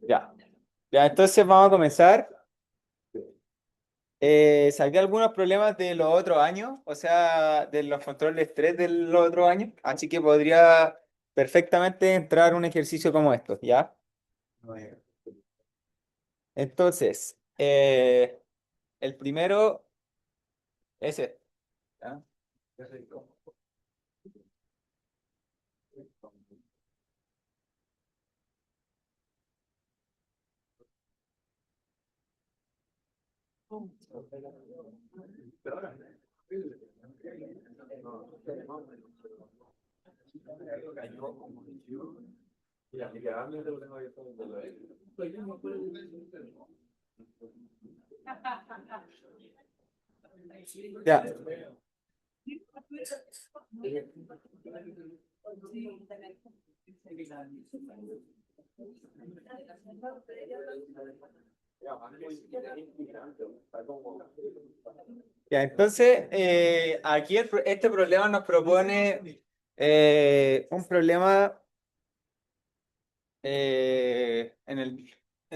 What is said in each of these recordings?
Ya. Ya, entonces vamos a comenzar. Saqué algunos problemas de los otros años, o sea, de los controles de estrés de los otros años, así que podría perfectamente entrar un ejercicio como estos, ¿ya? Entonces, el primero es este, ¿ya? Ya. Ya, entonces, aquí este problema nos propone un problema en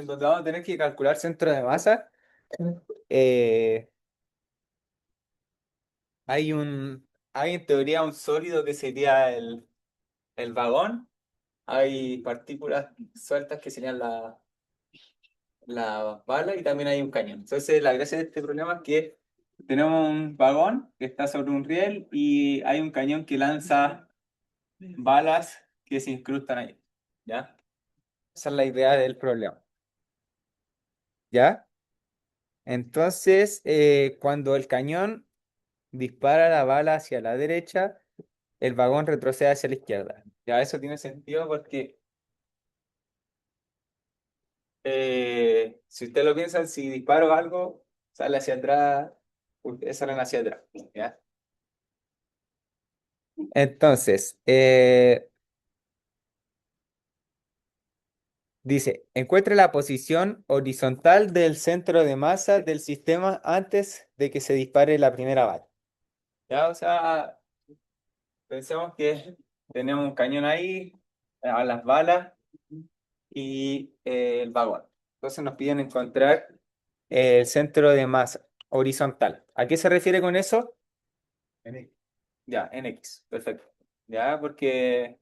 donde vamos a tener que calcular centro de masa. Eh, hay en teoría un sólido que sería el vagón. Hay partículas sueltas que serían la bala y también hay un cañón. Entonces, la gracia de este problema es que tenemos un vagón que está sobre un riel y hay un cañón que lanza balas que se incrustan ahí. ¿Ya? Esa es la idea del problema. ¿Ya? Entonces, cuando el cañón dispara la bala hacia la derecha, el vagón retrocede hacia la izquierda. Ya, eso tiene sentido porque si usted lo piensa, si disparo algo, sale hacia atrás, ustedes salen hacia atrás. ¿Ya? Entonces, dice, encuentre la posición horizontal del centro de masa del sistema antes de que se dispare la primera bala. ¿Ya? O sea, pensemos que tenemos un cañón ahí, a las balas y el vagón. Entonces nos piden encontrar el centro de masa horizontal. ¿A qué se refiere con eso? Ya, en X, perfecto. Ya, porque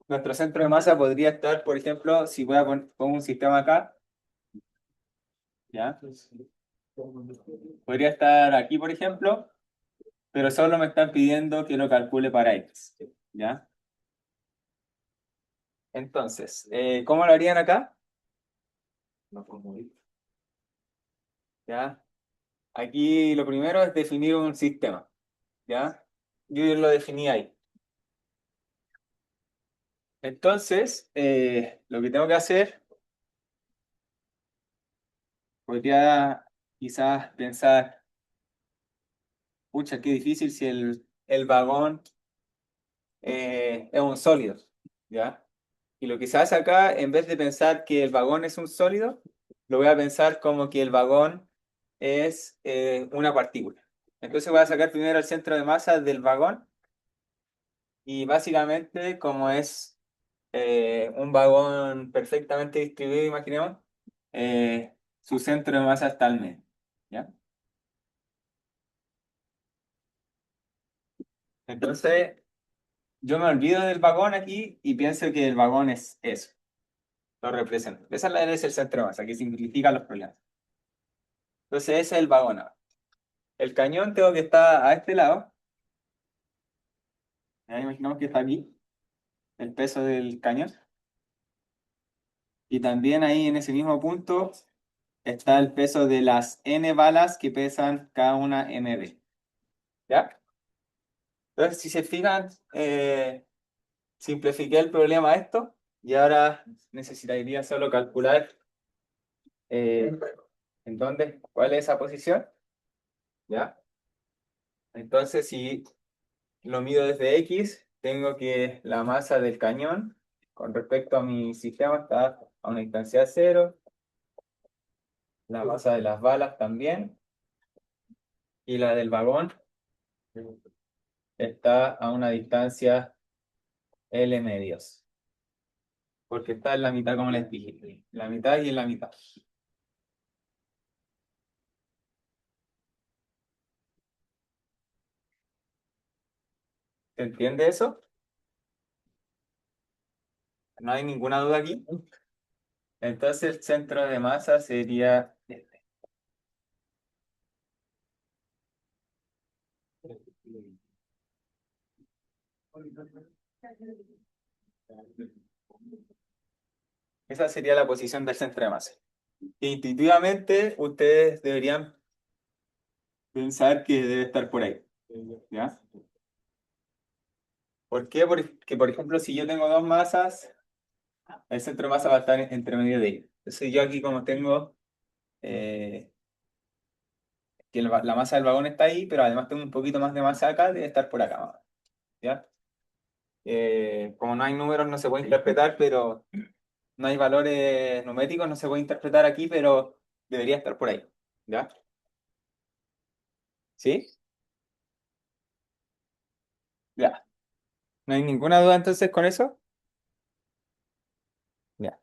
nuestro centro de masa podría estar, por ejemplo, si voy a pongo un sistema acá, ya, podría estar aquí, por ejemplo, pero solo me están pidiendo que lo calcule para X, ¿ya? Entonces, ¿cómo lo harían acá? ¿Ya? Aquí lo primero es definir un sistema, ¿ya? Yo ya lo definí ahí. Entonces, lo que tengo que hacer, podría quizás pensar, pucha, qué difícil si el vagón es un sólido, ¿ya? Y lo que se hace acá, en vez de pensar que el vagón es un sólido, lo voy a pensar como que el vagón es una partícula. Entonces voy a sacar primero el centro de masa del vagón y básicamente como es un vagón perfectamente distribuido, imaginemos, su centro de masa está al medio, ¿ya? Entonces yo me olvido del vagón aquí y pienso que el vagón es eso. Lo represento. Esa es el centro de masa, que simplifica los problemas. Entonces, ese es el vagón ahora. El cañón tengo que estar a este lado. Ya imaginamos que está aquí, el peso del cañón. Y también ahí en ese mismo punto está el peso de las N balas que pesan cada una MB. ¿Ya? Entonces, si se fijan, simplifiqué el problema a esto y ahora necesitaría solo calcular eh, en dónde, cuál es esa posición. ¿Ya? Entonces, si lo mido desde X, tengo que la masa del cañón con respecto a mi sistema está a una distancia cero, la masa de las balas también, y la del vagón está a una distancia L medios. Porque está en la mitad, como les dije. La mitad y en la mitad. ¿Se entiende eso? No hay ninguna duda aquí. Entonces el centro de masa sería este. Esa sería la posición del centro de masa. Intuitivamente, ustedes deberían pensar que debe estar por ahí. ¿Ya? ¿Por qué? Porque, por ejemplo, si yo tengo dos masas, el centro de masa va a estar entre medio de ellos. Entonces yo aquí como tengo eh, que la masa del vagón está ahí, pero además tengo un poquito más de masa acá, debe estar por acá. ¿Ya? Como no hay números, no se puede interpretar, pero no hay valores numéricos, no se puede interpretar aquí, pero debería estar por ahí. ¿Ya? ¿Sí? Ya. ¿No hay ninguna duda entonces con eso? Ya.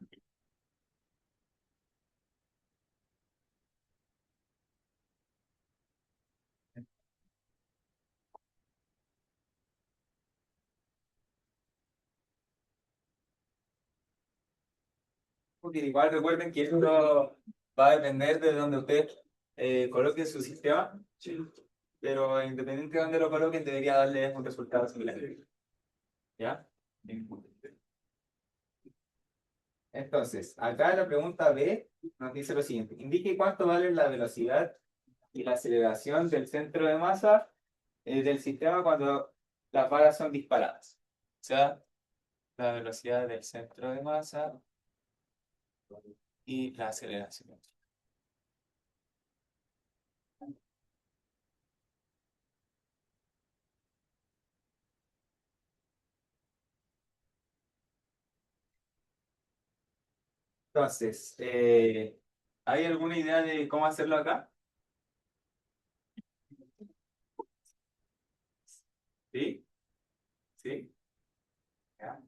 Porque igual recuerden que esto va a depender de donde usted coloque su sistema, sí. Pero independiente de donde lo coloquen, debería darle un resultado similar. ¿Ya? Entonces, acá la pregunta B nos dice lo siguiente. Indique cuánto vale la velocidad y la aceleración del centro de masa del sistema cuando las varas son disparadas. O sea, la velocidad del centro de masa y la aceleración. Entonces, ¿hay alguna idea de cómo hacerlo acá? ¿Sí? ¿Sí? Ya.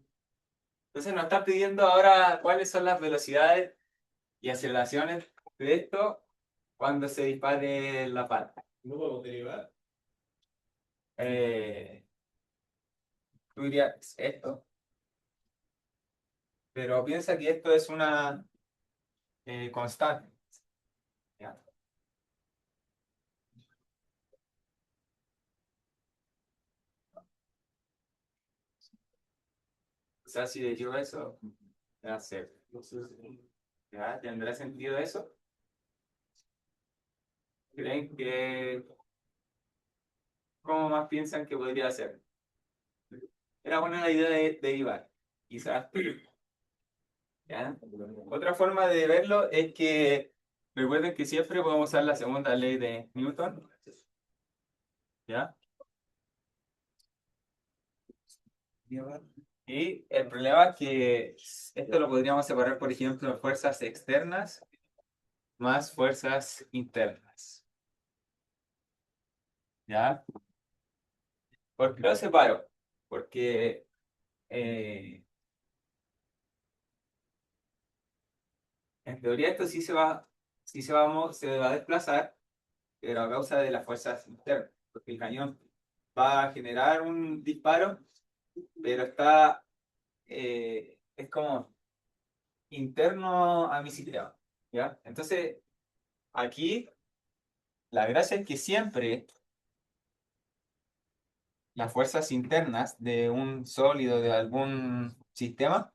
Entonces nos está pidiendo ahora cuáles son las velocidades y aceleraciones de esto cuando se dispare la pala. ¿No podemos derivar? Eh, Tú dirías esto, pero piensa que esto es una constante. ¿Ya? O sea, si derivo eso, va a ser. ¿Ya? ¿Tendrá sentido eso? ¿Creen que cómo más piensan que podría ser? Era buena la idea de derivar, quizás. ¿Ya? Otra forma de verlo es que recuerden que siempre podemos usar la segunda ley de Newton, ¿ya? Y el problema es que esto lo podríamos separar, por ejemplo, en fuerzas externas más fuerzas internas, ¿ya? ¿Por qué lo separo? Porque eh, en teoría esto sí se va a desplazar, pero a causa de las fuerzas internas, porque el cañón va a generar un disparo, pero es como interno a mi sistema, ¿ya? Entonces, aquí la gracia es que siempre las fuerzas internas de un sólido, de algún sistema,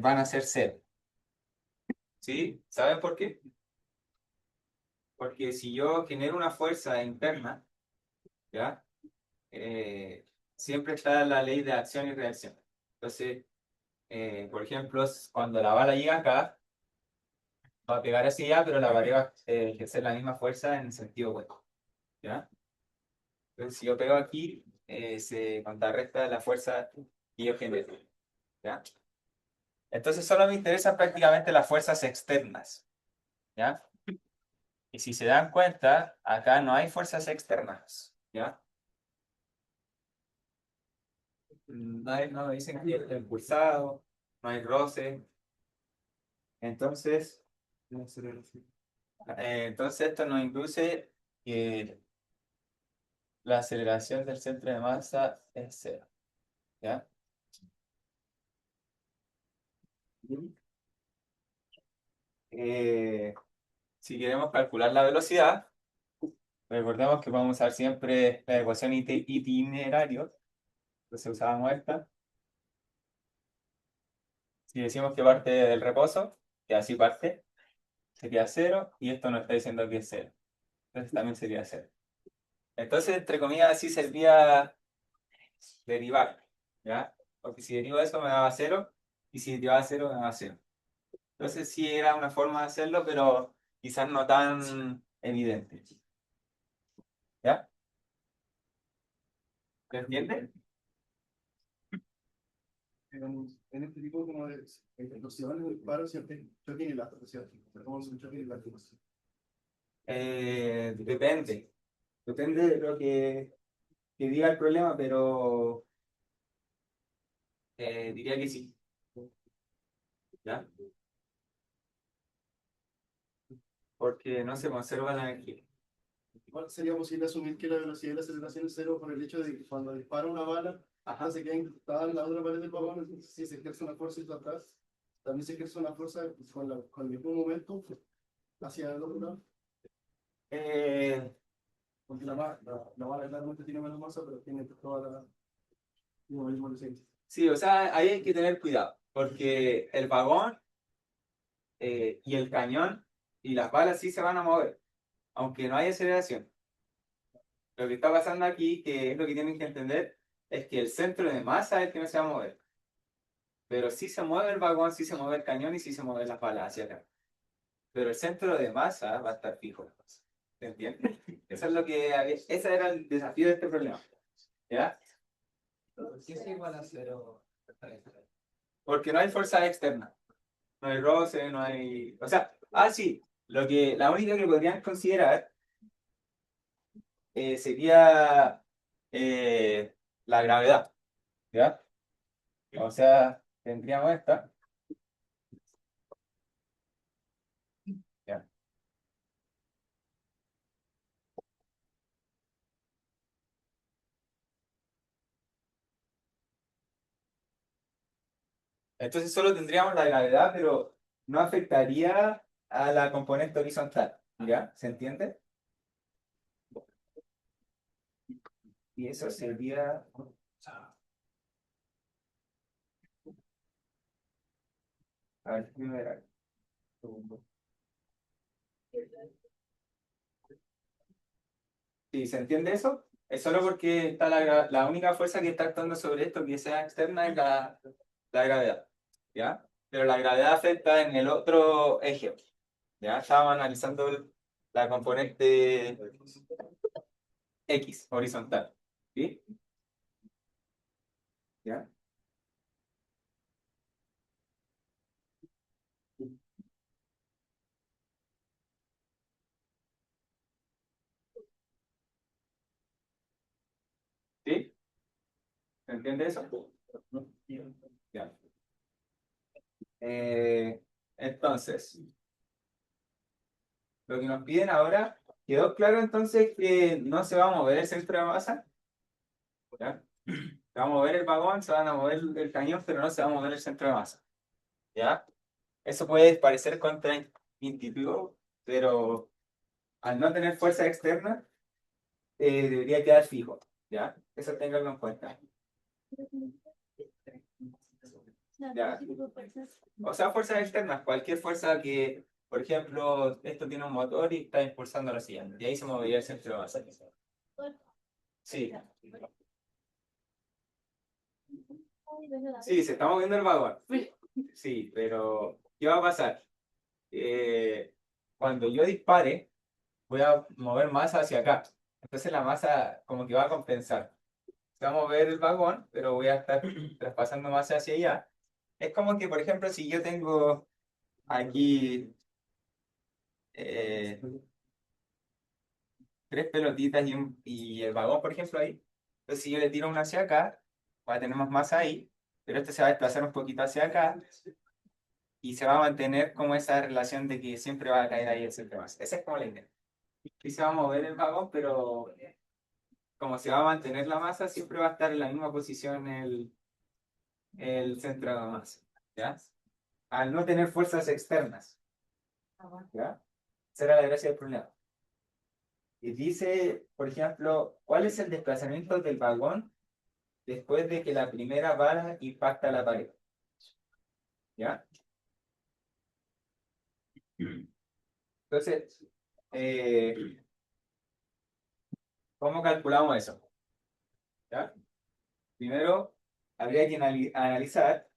van a ser cero, ¿sí? ¿Saben por qué? Porque si yo genero una fuerza interna, ¿ya? Siempre está la ley de acción y reacción. Entonces, por ejemplo, cuando la bala llega acá, va a pegar hacia allá, pero la pared va a ejercer la misma fuerza en sentido opuesto, ¿ya? Entonces, si yo pego aquí, se contrarresta la fuerza que yo genero, ¿ya? Entonces, solo me interesan prácticamente las fuerzas externas, ¿ya? Y si se dan cuenta, acá no hay fuerzas externas, ¿ya? no dicen que está impulsado, no hay roce. Entonces, entonces esto nos induce que la aceleración del centro de masa es cero. ¿Ya? Eh, si queremos calcular la velocidad, recordemos que vamos a usar siempre la ecuación itinerario. Entonces usábamos esta. Si decimos que parte del reposo, que así parte, sería cero, y esto nos está diciendo que es cero. Entonces también sería cero. Entonces, entre comillas, así servía derivar, ¿ya? Porque si derivo eso me daba cero, y si derivaba cero me daba cero. Entonces sí era una forma de hacerlo, pero quizás no tan evidente. ¿Ya? ¿Se entiende? En este tipo como de explosiones, disparos, siempre choque en la explosión. ¿Cómo se choque en la explosión? Depende. Depende de lo que diga el problema, pero diría que sí. ¿Ya? Porque no se conserva la energía. Igual sería posible asumir que la velocidad de la aceleración es cero por el hecho de que cuando dispara una bala, Ajá. se queda incrustada en la otra pared del vagón, entonces si se ejerce una fuerza hacia atrás, también se ejerce una fuerza con el mismo momento hacia el otro lado, Eh, porque la bala claramente tiene menos masa, pero tiene toda la misma licencia. sí, o sea, ahí hay que tener cuidado, porque el vagón y el cañón y las balas sí se van a mover, aunque no haya aceleración. Lo que está pasando aquí, que es lo que tienen que entender, es que el centro de masa es el que no se va a mover. Pero sí se mueve el vagón, sí se mueve el cañón y sí se mueven las balas hacia acá. Pero el centro de masa va a estar fijo. ¿Se entiende? Eso es lo que ese era el desafío de este problema. ¿Ya? ¿Por qué es igual a cero? Porque no hay fuerza externa. No hay roce, no hay. O sea, sí. La única que podrían considerar sería la gravedad. ¿Ya? O sea, tendríamos esta. ¿Ya? Entonces solo tendríamos la gravedad, pero no afectaría a la componente horizontal. ¿Ya? ¿Se entiende? Y eso sería. A ver, primero. Segundo. ¿Sí? ¿Se entiende eso? Es solo porque está la única fuerza que está actuando sobre esto que sea externa es la gravedad. ¿Ya? Pero la gravedad afecta en el otro eje. ¿Ya? Estábamos analizando la componente X, horizontal. ¿Sí? ¿Ya? ¿Sí? ¿Se entiende eso? Ya. Entonces, lo que nos piden ahora, ¿quedó claro entonces que no se va a mover el centro de masa? ¿Ya? Se va a mover el vagón, se van a mover el cañón, pero no se va a mover el centro de masa. ¿Ya? Eso puede parecer contraintuitivo, pero al no tener fuerza externa, debería quedar fijo. ¿Ya? Eso ténganlo en cuenta. ¿Ya? O sea, fuerzas externas, cualquier fuerza que, por ejemplo, esto tiene un motor y está impulsando la silla. Y ahí se movería el centro de masa. Sí, sí, se está moviendo el vagón. Sí, pero ¿qué va a pasar? Eh, Cuando yo dispare, voy a mover masa hacia acá. Entonces la masa como que va a compensar. Se va a mover el vagón, pero voy a estar traspasando masa hacia allá. Es como que, por ejemplo, si yo tengo aquí eh, tres pelotitas y el vagón, por ejemplo, ahí. Entonces, si yo le tiro una hacia acá, va a tener más masa ahí, pero este se va a desplazar un poquito hacia acá y se va a mantener como esa relación de que siempre va a caer ahí el centro de masa. Esa es como la idea. Y se va a mover el vagón, pero como se va a mantener la masa, siempre va a estar en la misma posición el centro de masa, ¿ya? Al no tener fuerzas externas, ¿ya? Esa era la gracia del problema. Y dice, por ejemplo, ¿cuál es el desplazamiento del vagón después de que la primera bala impacta la pared? ¿Ya? Entonces, eh, ¿cómo calculamos eso? ¿Ya? Primero, habría que analizar,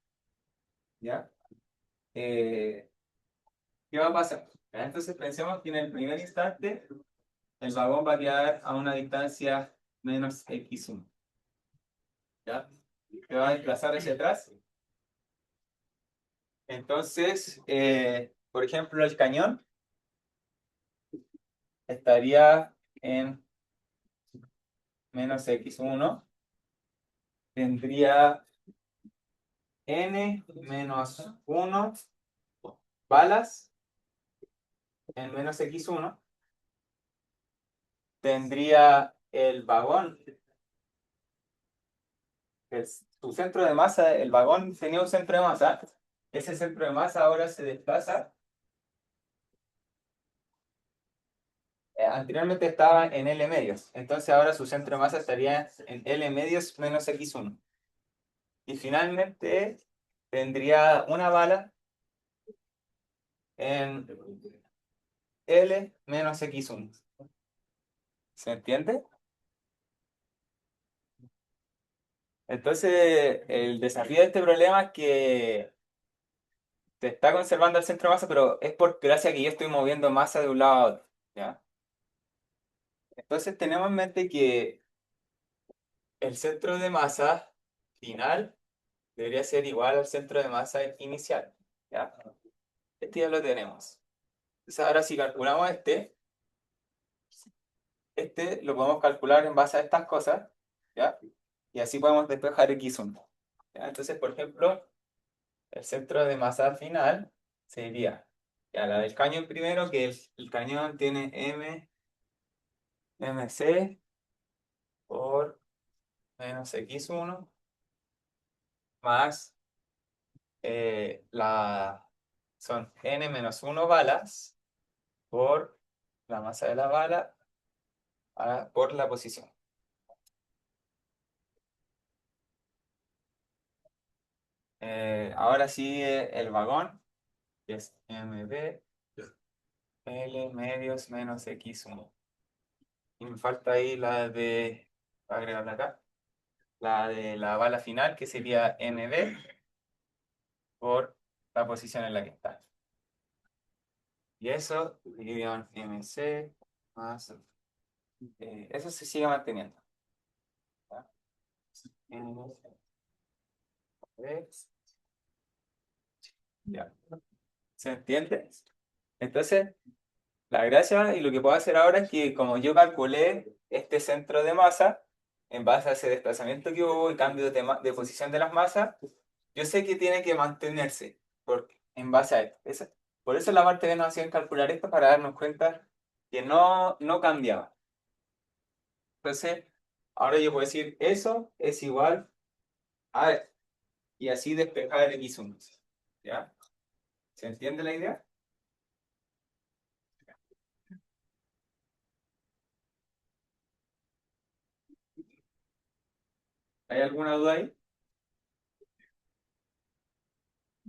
¿ya? Eh, ¿Qué va a pasar? ¿Ya? Entonces, pensemos que en el primer instante el vagón va a quedar a una distancia menos x1, ¿ya? Se va a desplazar hacia atrás. Entonces, por ejemplo, el cañón estaría en menos x1, tendría n menos 1 balas en menos x1, tendría el vagón, su centro de masa, el vagón tenía un centro de masa, ese centro de masa ahora se desplaza, anteriormente estaba en L medios, entonces ahora su centro de masa estaría en L medios menos x1. Y finalmente tendría una bala en L menos x1. ¿Se entiende? Entonces, el desafío de este problema es que te está conservando el centro de masa, pero es por gracia que yo estoy moviendo masa de un lado a otro, ¿ya? Entonces, tenemos en mente que el centro de masa final debería ser igual al centro de masa inicial, ¿ya? Este ya lo tenemos. Entonces, ahora si calculamos este lo podemos calcular en base a estas cosas, ¿ya? Y así podemos despejar x1. ¿Ya? Entonces, por ejemplo, el centro de masa final sería ya la del cañón primero, que el cañón tiene mc por menos x1 más son n menos 1 balas por la masa de la bala por la posición. Ahora sigue el vagón, que es mb L medios menos x1. Y me falta ahí voy a agregarla acá, la de la bala final, que sería NB por la posición en la que está. Y eso dividido en MC más, eso se sigue manteniendo. ¿Ya? NB, ya. ¿Se entiende? Entonces, la gracia y lo que puedo hacer ahora es que como yo calculé este centro de masa, en base a ese desplazamiento que hubo y cambio de posición de las masas, yo sé que tiene que mantenerse en base a esto. Por eso la parte que nos hacían calcular esto para darnos cuenta que no cambiaba. Entonces, ahora yo puedo decir eso es igual a y así despejar el x1. ¿Ya? ¿Se entiende la idea? ¿Hay alguna duda ahí?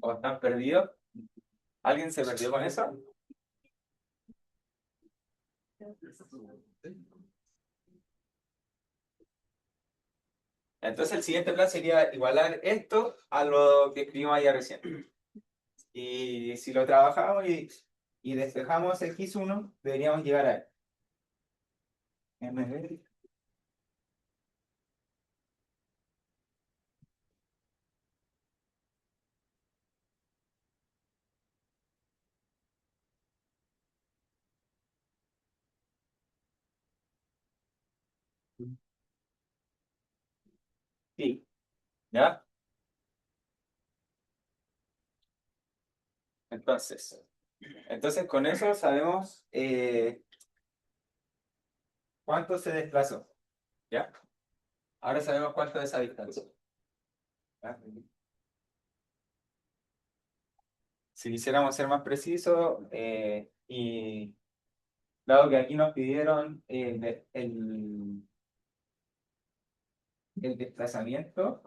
¿O están perdidos? ¿Alguien se perdió con eso? Entonces el siguiente plan sería igualar esto a lo que escribimos allá recién. Y si lo trabajamos y despejamos x1, deberíamos llegar a MB. Sí, ¿Ya? Entonces con eso sabemos cuánto se desplazó. ¿Ya? Ahora sabemos cuánto es esa distancia. ¿Ya? Si quisiéramos ser más precisos, y dado que aquí nos pidieron el desplazamiento,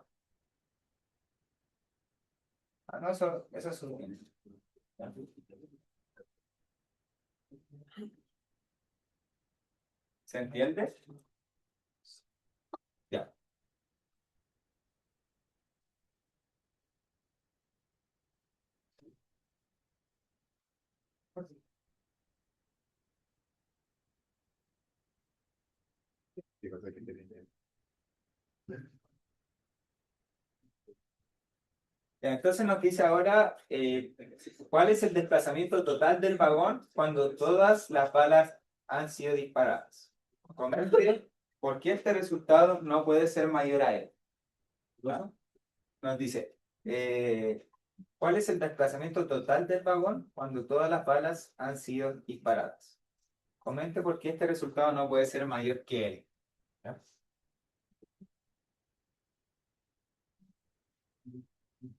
no, eso es suficiente. ¿Ya? ¿Se entiende? Ya. Ya, entonces nos dice ahora cuál es el desplazamiento total del vagón cuando todas las balas han sido disparadas. Comente por qué este resultado no puede ser mayor a él. ¿Ya? Nos dice, ¿cuál es el desplazamiento total del vagón cuando todas las balas han sido disparadas? Comente por qué este resultado no puede ser mayor que él. ¿Ya?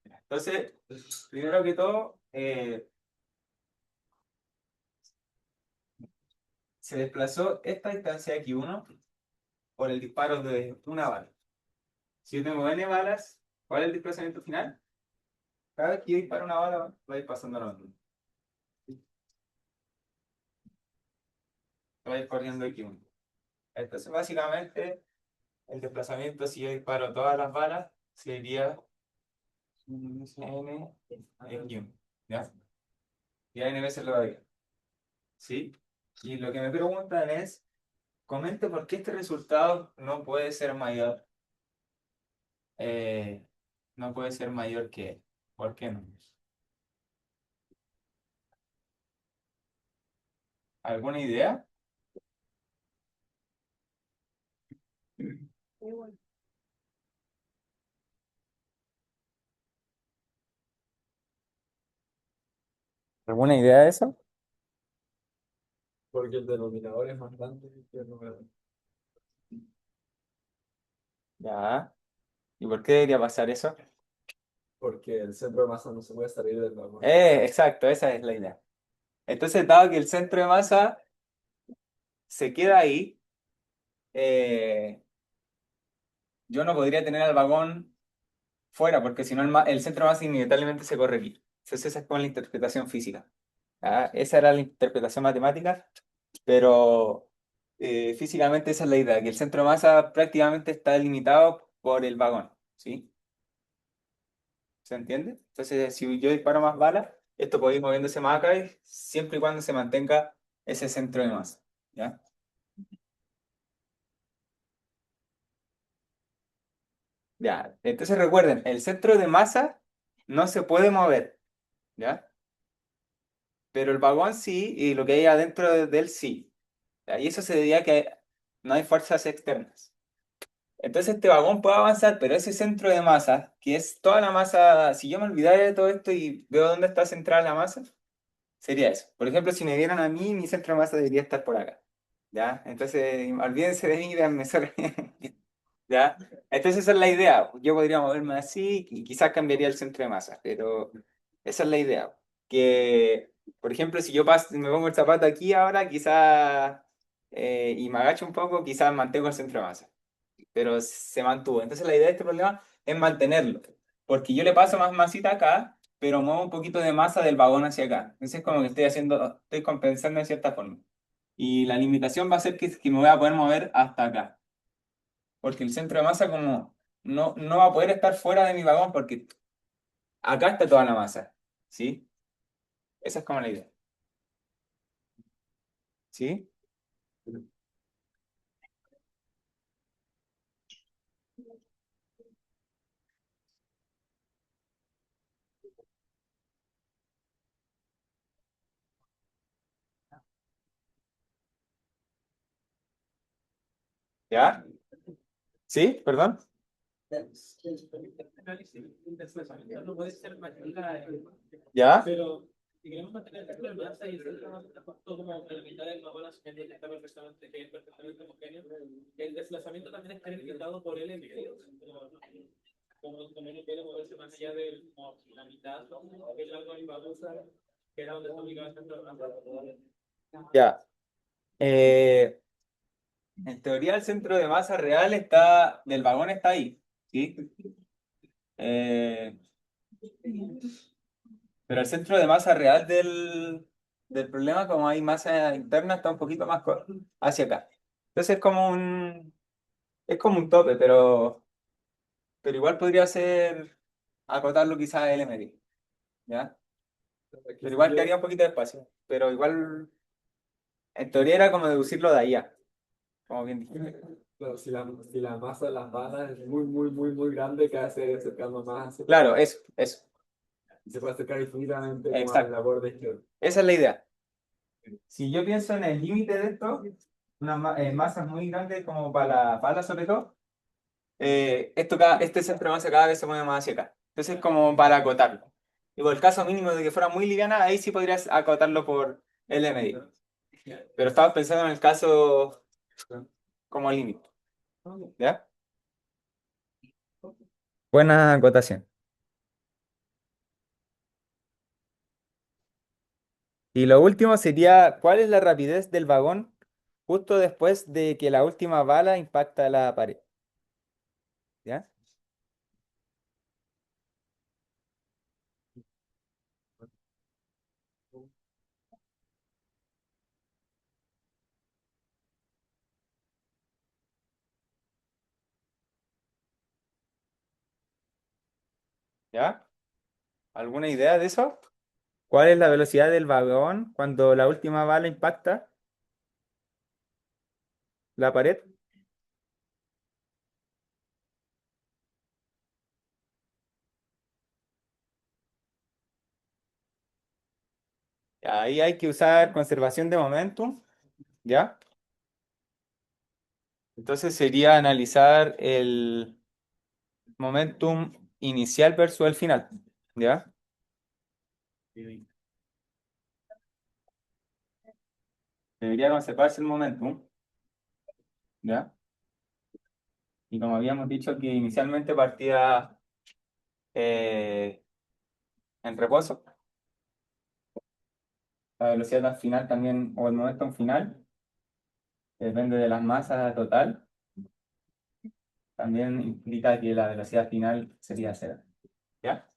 Entonces, primero que todo, se desplazó esta distancia aquí uno por el disparo de una bala. Si yo tengo n balas, ¿cuál es el desplazamiento final? Cada vez que yo disparo una bala, va a ir pasando la otra. Va a ir corriendo aquí uno. Entonces, básicamente, el desplazamiento, si yo disparo todas las balas, sería n x 1. ¿Ya? Y a n veces lo va a ir. ¿Sí? Y lo que me preguntan es, comente por qué este resultado no puede ser mayor. eh, no puede ser mayor que él. ¿Por qué no? ¿Alguna idea? ¿Alguna idea de eso? Porque el denominador es más grande que el numerador. Ya. ¿Y por qué debería pasar eso? Porque el centro de masa no se puede salir del vagón. Exacto, esa es la idea. Entonces, dado que el centro de masa se queda ahí, eh, yo no podría tener al vagón fuera, porque si no el centro de masa inevitablemente se corre aquí. Entonces, esa es como la interpretación física. ¿Ya? Esa era la interpretación matemática, pero físicamente esa es la idea, que el centro de masa prácticamente está limitado por el vagón. ¿Sí? ¿Se entiende? Entonces, si yo disparo más balas, esto puede ir moviéndose más acá siempre y cuando se mantenga ese centro de masa. ¿Ya? Ya. Entonces recuerden, el centro de masa no se puede mover. ¿Ya? Pero el vagón sí, y lo que hay adentro de él sí. ¿Ya? Y eso se debía a que no hay fuerzas externas. Entonces este vagón puede avanzar, pero ese centro de masa, que es toda la masa, si yo me olvidara de todo esto y veo dónde está centrada la masa, sería eso. Por ejemplo, si me dieran a mí, mi centro de masa debería estar por acá. ¿Ya? Entonces, olvídense de mí y véanme solo. ¿Ya? Entonces esa es la idea. Yo podría moverme así y quizás cambiaría el centro de masa, pero esa es la idea. Que, por ejemplo, si yo me pongo el zapato aquí ahora, quizás, y me agacho un poco, quizás mantengo el centro de masa, pero se mantuvo. Entonces la idea de este problema es mantenerlo, porque yo le paso más masita acá, pero muevo un poquito de masa del vagón hacia acá. Entonces es como que estoy compensando de cierta forma. Y la limitación va a ser que me voy a poder mover hasta acá, porque el centro de masa como no va a poder estar fuera de mi vagón, porque acá está toda la masa. ¿Sí? Esa es como la idea. ¿Sí? ¿Ya? ¿Sí? ¿Perdón? No puede ser mayor, ¿Ya? pero si queremos mantener el centro de masa y el centro de masa está justo como en la mitad del vagón, asumiendo que está perfectamente homogéneo, el desplazamiento también está limitado por el medio. Como no puede moverse más allá de como, la mitad del largo del vagón, que era donde está ubicado el centro de masa. Ya. Eh, en teoría el centro de masa real está, del vagón está ahí, ¿sí? Eh, pero el centro de masa real del problema, como hay masa interna, está un poquito más hacia acá. Entonces es como un tope, pero igual podría ser acotarlo quizás L medio, ¿ya? Pero igual quedaría un poquito de espacio. Pero igual, en teoría era como deducirlo de allá, como bien dijiste. Claro, si la masa de las balas es muy, muy, muy, muy grande, cada vez se va acercando más, Claro, eso. y se puede acercar infinitamente como a la Exacto. borde izquierda. Esa es la idea. Si yo pienso en el límite de esto, unas masas muy grandes como para la pala sobre todo, este centro de masa cada vez se mueve más hacia acá. Entonces, como para acotarlo. Y por el caso mínimo de que fuera muy liviana, ahí sí podrías acotarlo por L medio. Pero estaba pensando en el caso como límite. ¿Ya? Buena acotación. Y lo último sería, ¿cuál es la rapidez del vagón justo después de que la última bala impacta la pared? ¿Ya? ¿Ya? ¿Alguna idea de eso? ¿Cuál es la velocidad del vagón cuando la última bala impacta la pared? Ahí hay que usar conservación de momentum, ¿ya? Entonces sería analizar el momentum inicial versus el final, ¿ya? Debería conservarse el momentum, ¿ya? Y como habíamos dicho que inicialmente partía eh, en reposo, la velocidad al final también, o el momentum final, que depende de las masas total, también implica que la velocidad final sería cero, ¿ya?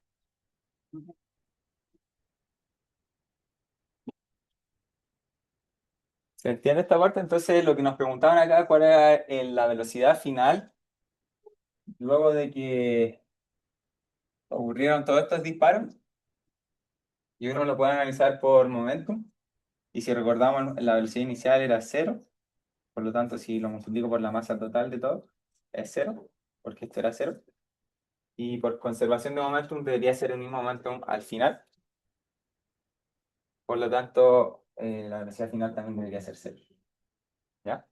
¿Se entiende esta parte? Entonces, lo que nos preguntaban acá, ¿cuál era la velocidad final luego de que ocurrieron todos estos disparos? Y uno lo puede analizar por momentum. Y si recordamos, la velocidad inicial era cero. Por lo tanto, si lo multiplico por la masa total de todo, es cero, porque esto era cero. Y por conservación de momentum debería ser el mismo momentum al final. Por lo tanto, la velocidad final también debería ser cero. ¿Ya?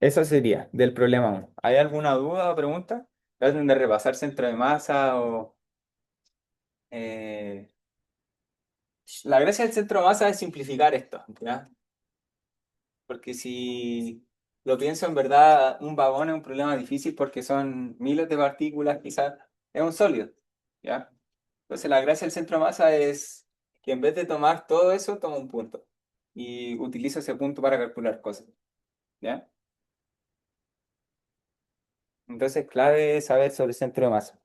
Eso sería del problema 1. ¿Hay alguna duda o pregunta? Traten de repasar centro de masa o... eh, La gracia del centro de masa es simplificar esto, ¿ya? Porque si lo pienso en verdad, un vagón es un problema difícil porque son miles de partículas, quizás es un sólido, ¿ya? Entonces la gracia del centro de masa es que en vez de tomar todo eso, toma un punto y utilizo ese punto para calcular cosas, ¿ya? Entonces clave es saber sobre el centro de masa,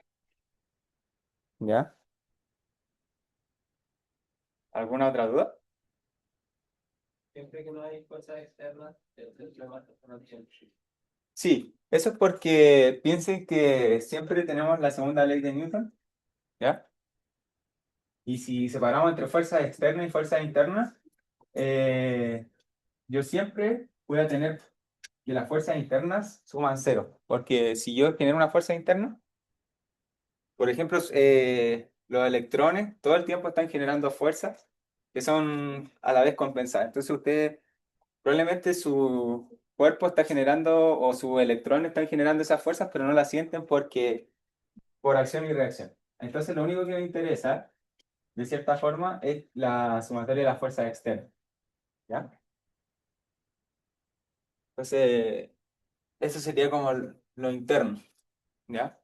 ¿ya? ¿Alguna otra duda? Siempre que no hay fuerzas externas, el centro de masa está en acción. Sí, eso es porque piensen que siempre tenemos la segunda ley de Newton, ¿ya? Y si separamos entre fuerzas externas y fuerzas internas, eh, yo siempre voy a tener que las fuerzas internas suman cero. Porque si yo genero una fuerza interna, por ejemplo, los electrones todo el tiempo están generando fuerzas que son a la vez compensadas. Entonces, probablemente cuerpo está generando, o sus electrones están generando esas fuerzas, pero no las sienten porque por acción y reacción. Entonces, lo único que me interesa, de cierta forma, es la sumatoria de las fuerzas externas. ¿Ya? Entonces, eso sería como lo interno. ¿Ya?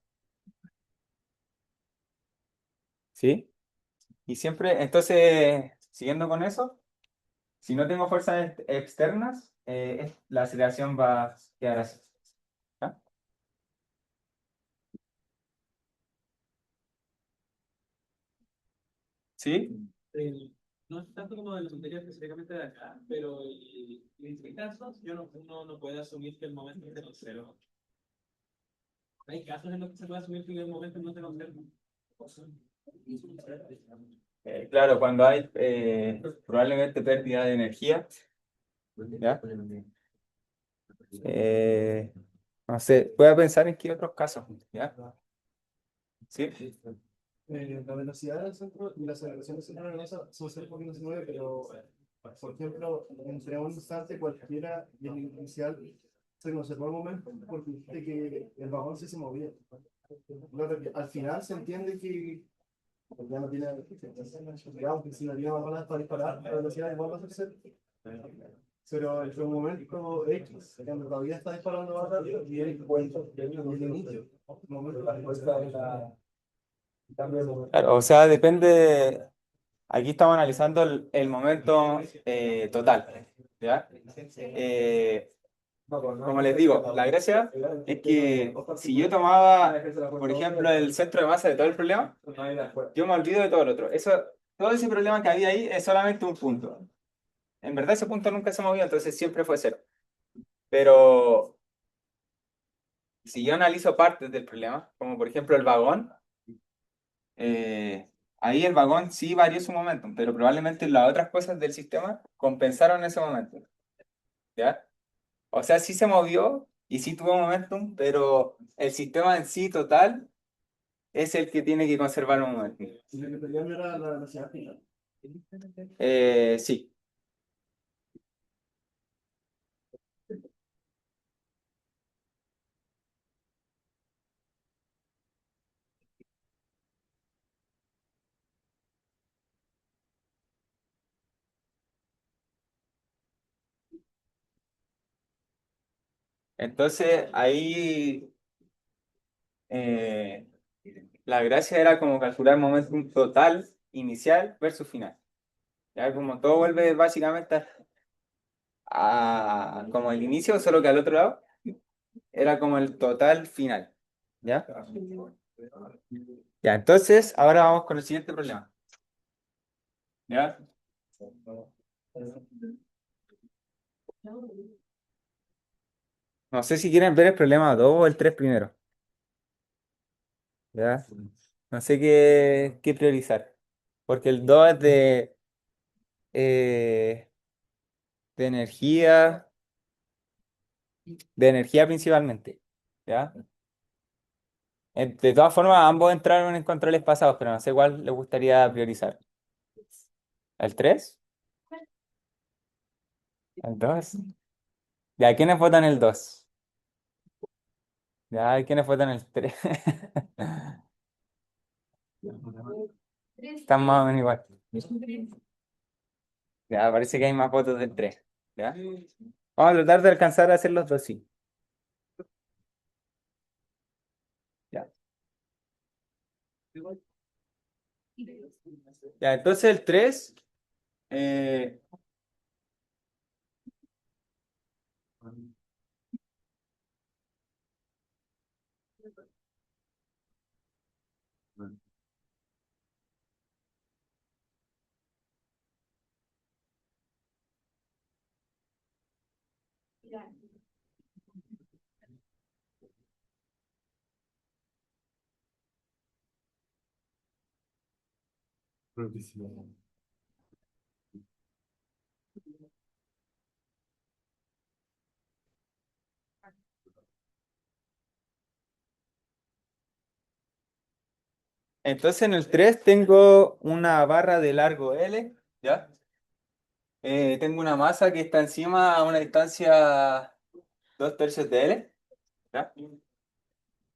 ¿Sí? Y siempre, entonces, siguiendo con eso, si no tengo fuerzas externas, la aceleración va a quedar así. ¿Ya? ¿Sí? No es tanto como de la materia específicamente de acá, pero en este caso uno no puede asumir que el momento es de cero. Hay casos en los que se puede asumir que el momento no es de cero. Claro, cuando hay probablemente pérdida de energía, ¿ya? Eh, no sé, voy a pensar en qué otros casos, ¿ya? ¿Sí? La velocidad del centro y la aceleración del centro de la masa son 0,9, pero por ejemplo, entre un instante cualquiera y el inicial se conservó el momento porque dijiste que el vagón sí se movía. Claro que al final se entiende que ya no tiene, digamos que si no tiene vagones para disparar, la velocidad igual va a ser cero. Pero el momento X, cuando todavía está disparando más rápido, y el cuento, y el inicio, el momento de la respuesta es la cambio de momento. Claro, o sea, depende. Aquí estamos analizando el momento total, ¿ya? Como les digo, la gracia es que si yo tomaba, por ejemplo, el centro de masa de todo el problema, yo me olvido de todo el otro. Todo ese problema que había ahí es solamente un punto. En verdad ese punto nunca se movió, entonces siempre fue cero. Pero si yo analizo partes del problema, como por ejemplo el vagón, ahí el vagón sí varió su momentum, pero probablemente las otras cosas del sistema compensaron ese momentum, ¿ya? O sea, sí se movió y sí tuvo momentum, pero el sistema en sí total es el que tiene que conservar un momentum. Y lo que pedían era la velocidad final. Sí. Entonces ahí eh, la gracia era como calcular momentum total inicial versus final. Ya como todo vuelve básicamente como el inicio, solo que al otro lado era como el total final. ¿Ya? Ya, entonces ahora vamos con el siguiente problema. ¿Ya? No sé si quieren ver el problema 2 o el 3 primero. ¿Ya? No sé qué priorizar. Porque el 2 es eh, de energía, principalmente. ¿Ya? De todas formas, ambos entraron en controles pasados, pero no sé cuál les gustaría priorizar. ¿El 3? ¿El 2? ¿Ya quiénes votan el 2? ¿Ya quiénes votan el 3? Están más o menos igual. Ya, parece que hay más votos del 3. ¿Ya? Vamos a tratar de alcanzar a hacer los dos, sí. Ya. Ya, entonces el 3 eh, entonces en el 3 tengo una barra de largo L, ¿ya? Tengo una masa que está encima a una distancia 2/3 de L, ¿ya?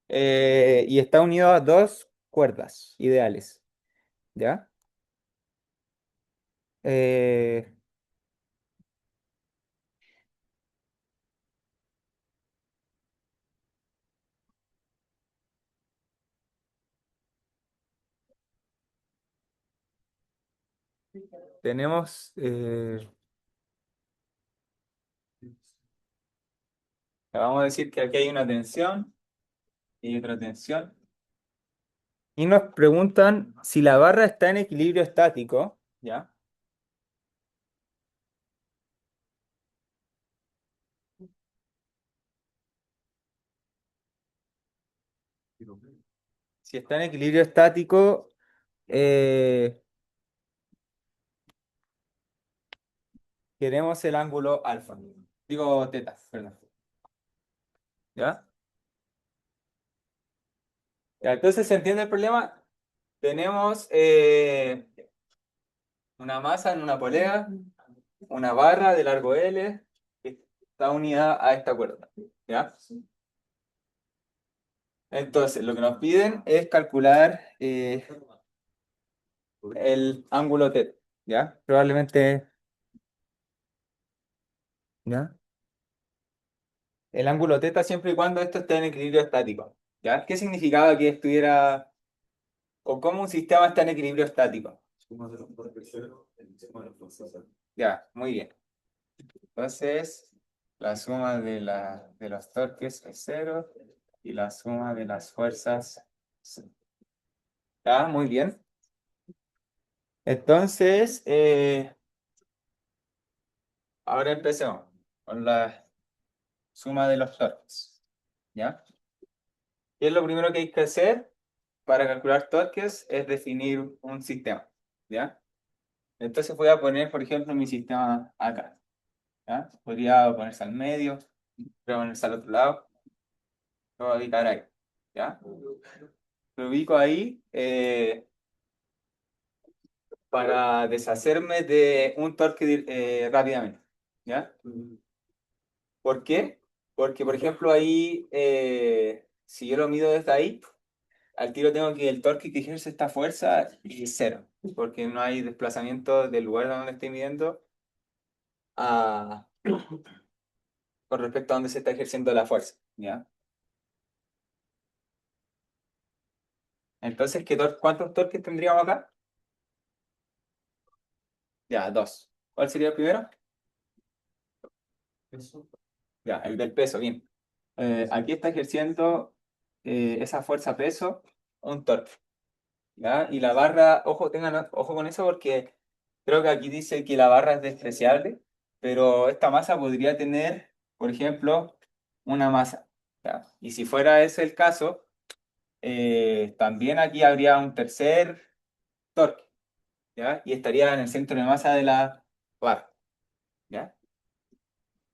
Y está unido a dos cuerdas ideales, ¿ya? Eh, tenemos, vamos a decir que aquí hay una tensión y otra tensión. Y nos preguntan si la barra está en equilibrio estático, ¿ya? Si está en equilibrio estático, eh, queremos el ángulo alfa. Digo teta, perdón. ¿Ya? Ya, entonces, ¿se entiende el problema? Tenemos una masa en una polea, una barra de largo L que está unida a esta cuerda. ¿Ya? Entonces, lo que nos piden es calcular el ángulo θ. ¿Ya? Probablemente, ¿ya? El ángulo θ siempre y cuando esto esté en equilibrio estático. ¿Ya? ¿Qué significaba que estuviera, o cómo un sistema está en equilibrio estático? Ya, muy bien. Entonces, la suma de los torques es cero y la suma de las fuerzas. Ya, muy bien. Entonces, ahora empecemos con la suma de los torques. ¿Ya? ¿Qué es lo primero que hay que hacer para calcular torques? Es definir un sistema. ¿Ya? Entonces voy a poner, por ejemplo, mi sistema acá. ¿Ya? Podría ponerse al medio, podría ponerse al otro lado, lo voy a ubicar ahí. ¿Ya? Lo ubico ahí para deshacerme de un torque rápidamente. ¿Ya? ¿Por qué? Porque, por ejemplo, ahí, si yo lo mido desde ahí, al tiro tengo que el torque que ejerce esta fuerza es cero, porque no hay desplazamiento del lugar donde estoy midiendo a, con respecto a donde se está ejerciendo la fuerza. ¿Ya? Entonces, ¿cuántos torques tendríamos acá? Ya, dos. ¿Cuál sería el primero? Ya, el del peso, bien. Aquí está ejerciendo esa fuerza peso un torque. ¿Ya? Y la barra, ojo, tengan ojo con eso porque creo que aquí dice que la barra es despreciable, pero esta masa podría tener, por ejemplo, una masa. ¿Ya? Y si fuera ese el caso, también aquí habría un tercer torque, ¿ya? Y estaría en el centro de masa de la barra. ¿Ya?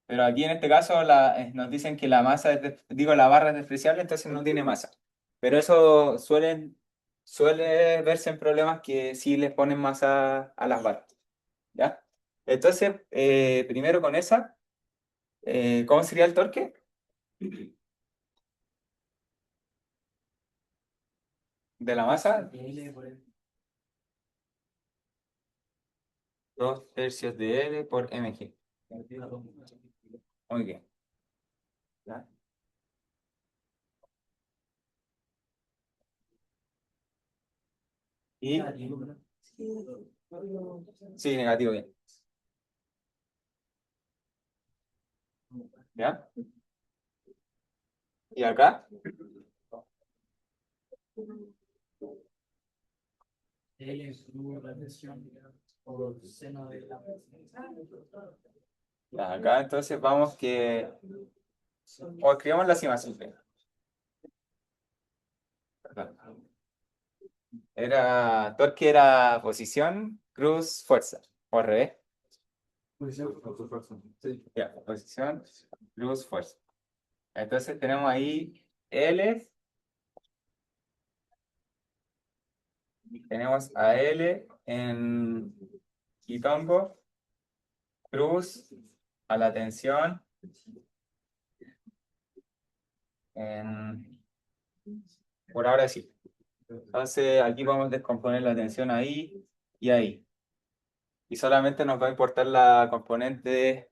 Pero aquí en este caso nos dicen que la masa la barra es despreciable, entonces no tiene masa. Pero eso suele verse en problemas que sí les ponen masa a las barras. ¿Ya? Entonces, primero con esa, ¿cómo sería el torque? De la masa, 2/3 de L por mg. Muy bien. ¿Ya? Y, sí, negativo, bien. ¿Ya? Y acá, ya, acá entonces vamos que, o escribamos la cima simple. Perdón. Torque era posición, cruz, fuerza. O al revés. Ya, posición, cruz, fuerza. Entonces tenemos ahí L, tenemos a L en Quitongo, cruz a la tensión En- por ahora sí. Entonces aquí vamos a descomponer la tensión ahí y ahí. Y solamente nos va a importar la componente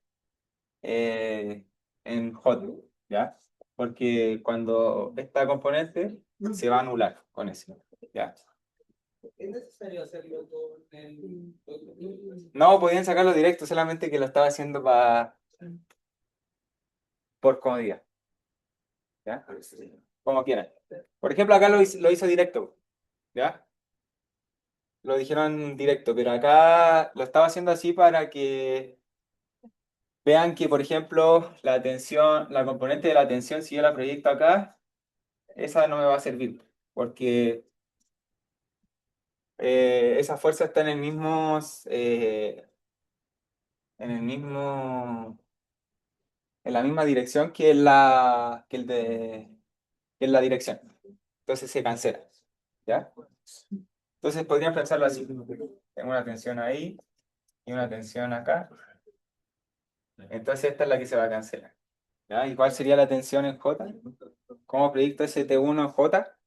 en J, ¿ya? Porque cuando esta componente se va a anular con eso, ¿ya? ¿Es necesario hacerlo con el... No, podían sacarlo directo, solamente que lo estaba haciendo por comodidad, ¿ya? Como quieran. Por ejemplo, acá lo hizo directo, ¿ya? Lo dijeron directo, pero acá lo estaba haciendo así para que vean que, por ejemplo, la tensión, la componente de la tensión, si yo la proyecto acá, esa no me va a servir, porque esa fuerza está en el mismo, en la misma dirección que que la dirección. Entonces se cancela, ¿ya? Entonces podrían pensarlo así. Tengo una tensión ahí y una tensión acá. Entonces esta es la que se va a cancelar, ¿ya? ¿Y cuál sería la tensión en J? ¿Cómo proyecto ese T1 en J?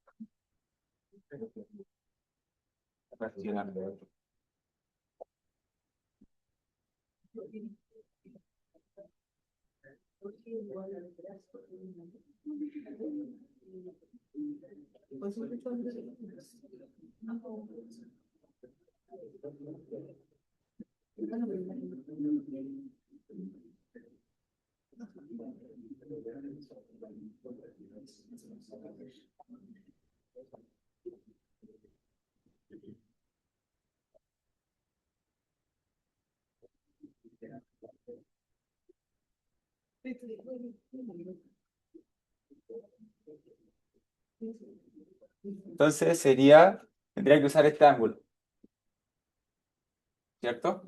Entonces tendría que usar este ángulo, ¿cierto?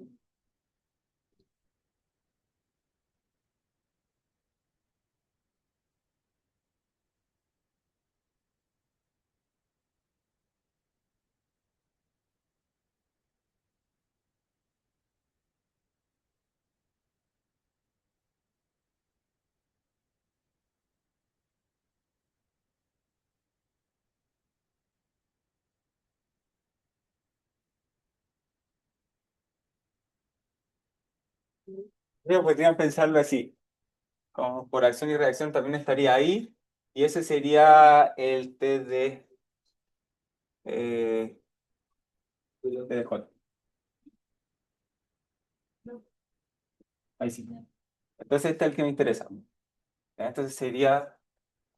Ellos podrían pensarlo así, como por acción y reacción también estaría ahí, y ese sería el T eh, de J. Ahí sí. Entonces este es el que me interesa. ¿Ya? Entonces sería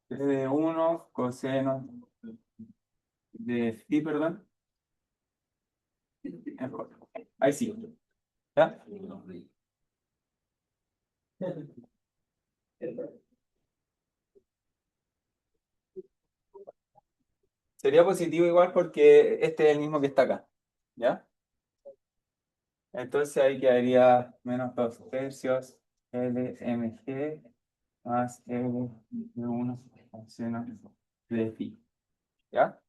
T de 1 coseno de phi, perdón, en J. Ahí sí. ¿Ya? Sería positivo igual porque este es el mismo que está acá. ¿Ya? Entonces ahí quedaría menos 2 tercios LMG más L de 1 seno de phi. ¿Ya?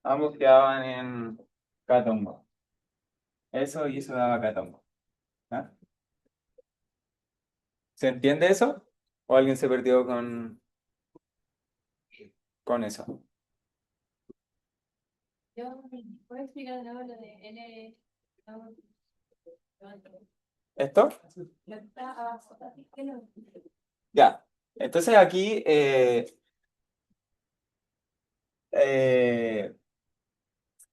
Ambos quedaban en catongo. Eso y eso daba catongo. ¿Ya? ¿Se entiende eso? ¿O alguien se perdió con eso? Yo, ¿puedes explicar de nuevo lo de N? ¿Esto? Lo que está abajo. ¿Qué lo- Ya. Entonces aquí eh,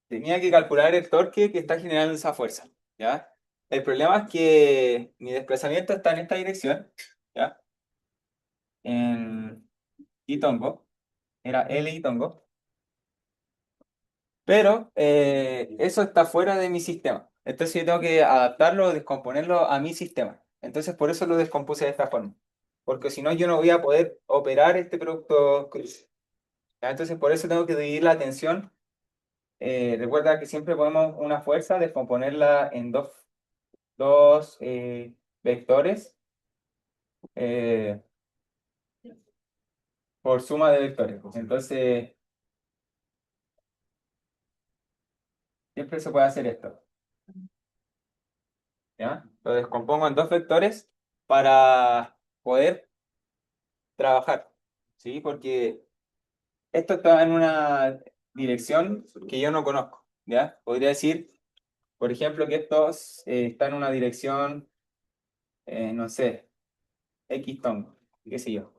tenía que calcular el torque que está generando esa fuerza. ¿Ya? El problema es que mi desplazamiento está en esta dirección. ¿Ya? En Itongo. Era L Itongo. Pero eso está fuera de mi sistema. Entonces yo tengo que adaptarlo o descomponerlo a mi sistema. Entonces por eso lo descompuse de esta forma. Porque si no, yo no voy a poder operar este producto cruz. ¿Ya? Entonces por eso tengo que dividir la tensión. Recuerda que siempre podemos una fuerza descomponerla en dos vectores eh, por suma de vectores. Entonces siempre se puede hacer esto. ¿Ya? Lo descompongo en dos vectores para poder trabajar, ¿sí? Porque esto está en una dirección que yo no conozco, ¿ya? Podría decir, por ejemplo, que estos están en una dirección, no sé, X ton, qué sé yo.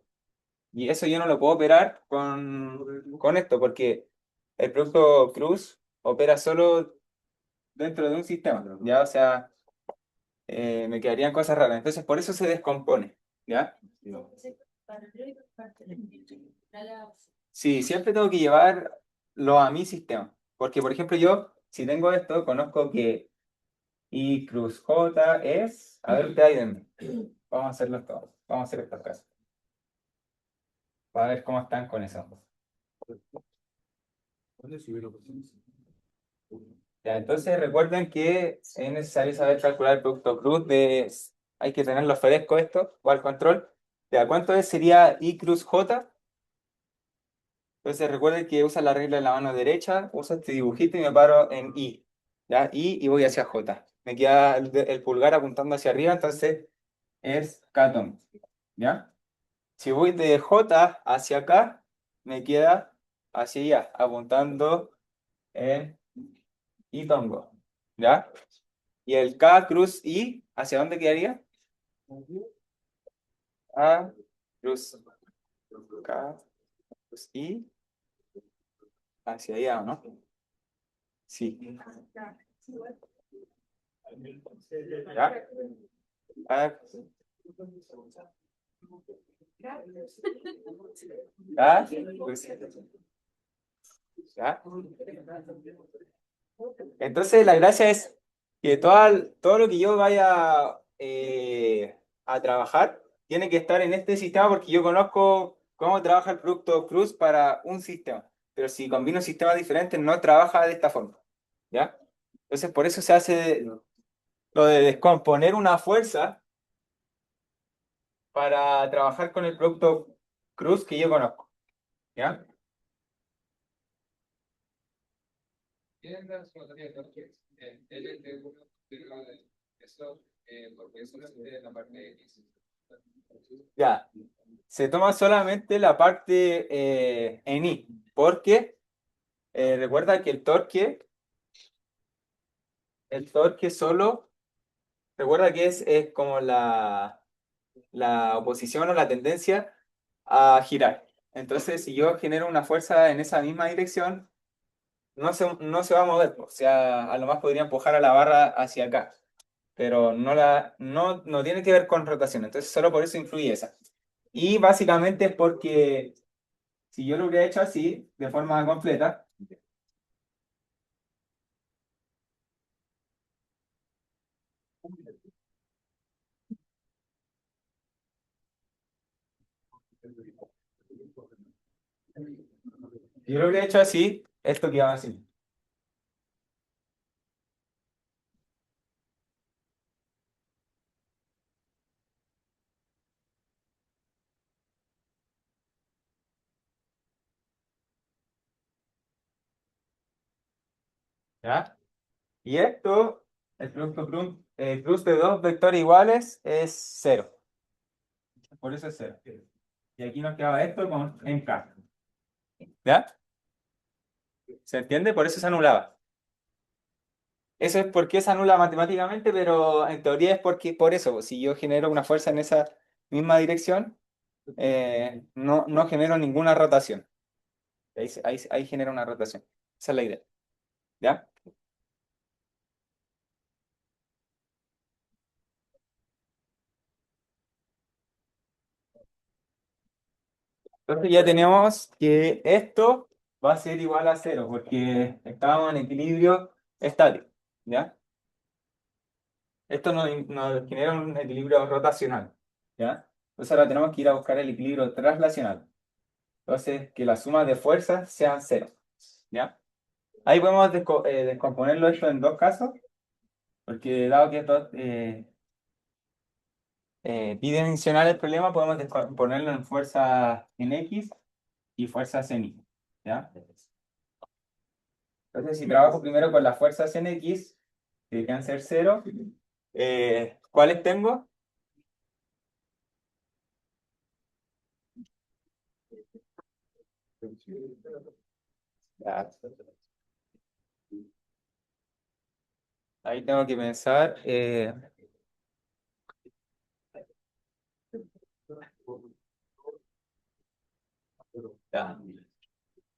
Y eso yo no lo puedo operar con esto, porque el producto Cruz opera solo dentro de un sistema, ¿ya? O sea, me quedarían cosas raras. Entonces, por eso se descompone, ¿ya? Sí, siempre tengo que llevarlo a mi sistema. Porque, por ejemplo, yo, si tengo esto, conozco que I cruz J es... A ver, ustedes ayúdenme. Vamos a hacerlo todos. Vamos a hacer estas cosas. Para ver cómo están con eso. Ya, entonces recuerden que es necesario saber calcular el producto cruz de... Hay que tenerlo fresco esto, o al control. Ya, ¿cuánto es? Sería I cruz J. Entonces recuerden que usa la regla de la mano derecha, uso este dibujito y me paro en I. ¿Ya? I y voy hacia J. Me queda el pulgar apuntando hacia arriba, entonces es catón. ¿Ya? Si voy de J hacia acá, me queda hacia allá, apuntando en I tongo. ¿Ya? Y el K cruz I, ¿hacia dónde quedaría? A cruz K cruz I, hacia allá, ¿no? Sí. ¿Ya? A, K cruz ¿ya? Entonces la gracia es que todo lo que yo vaya a trabajar tiene que estar en este sistema porque yo conozco cómo trabaja el producto Cruz para un sistema. Pero si combino sistemas diferentes no trabaja de esta forma. ¿Ya? Entonces por eso se hace lo de descomponer una fuerza para trabajar con el producto Cruz que yo conozco. ¿Ya? Tienen la sumatoria de torques, L de 1 derivado de eso, porque eso es de la parte X. Ya. Se toma solamente la parte en I, porque recuerda que el torque solo, recuerda que es como la oposición o la tendencia a girar. Entonces, si yo genero una fuerza en esa misma dirección, no se va a mover. O sea, a lo más podría empujar a la barra hacia acá, pero no tiene que ver con rotación. Entonces, solo por eso influye esa. Y básicamente es porque si yo lo hubiera hecho así, de forma completa, si yo lo hubiera hecho así, esto quedaba así. ¿Ya? Y esto, el cruz de dos vectores iguales es cero. Por eso es cero. Y aquí nos quedaba esto en K. ¿Ya? ¿Se entiende? Por eso se anulaba. Eso es porque se anula matemáticamente, pero en teoría es porque por eso, pues, si yo genero una fuerza en esa misma dirección, no genero ninguna rotación. Ahí genera una rotación. Esa es la idea. ¿Ya? Entonces ya tenemos que esto va a ser igual a cero, porque estábamos en equilibrio estático. ¿Ya? Esto nos genera un equilibrio rotacional. ¿Ya? Entonces ahora tenemos que ir a buscar el equilibrio traslacional. Entonces, que las sumas de fuerzas sean cero. ¿Ya? Ahí podemos descomponerlo esto en dos casos, porque dado que esto bidimensional el problema, podemos descomponerlo en fuerzas en X y fuerzas en Y. ¿Ya? Entonces, si trabajo primero con las fuerzas en X, que deberían ser cero, ¿cuáles tengo? Ya. Ahí tengo que pensar. Ya.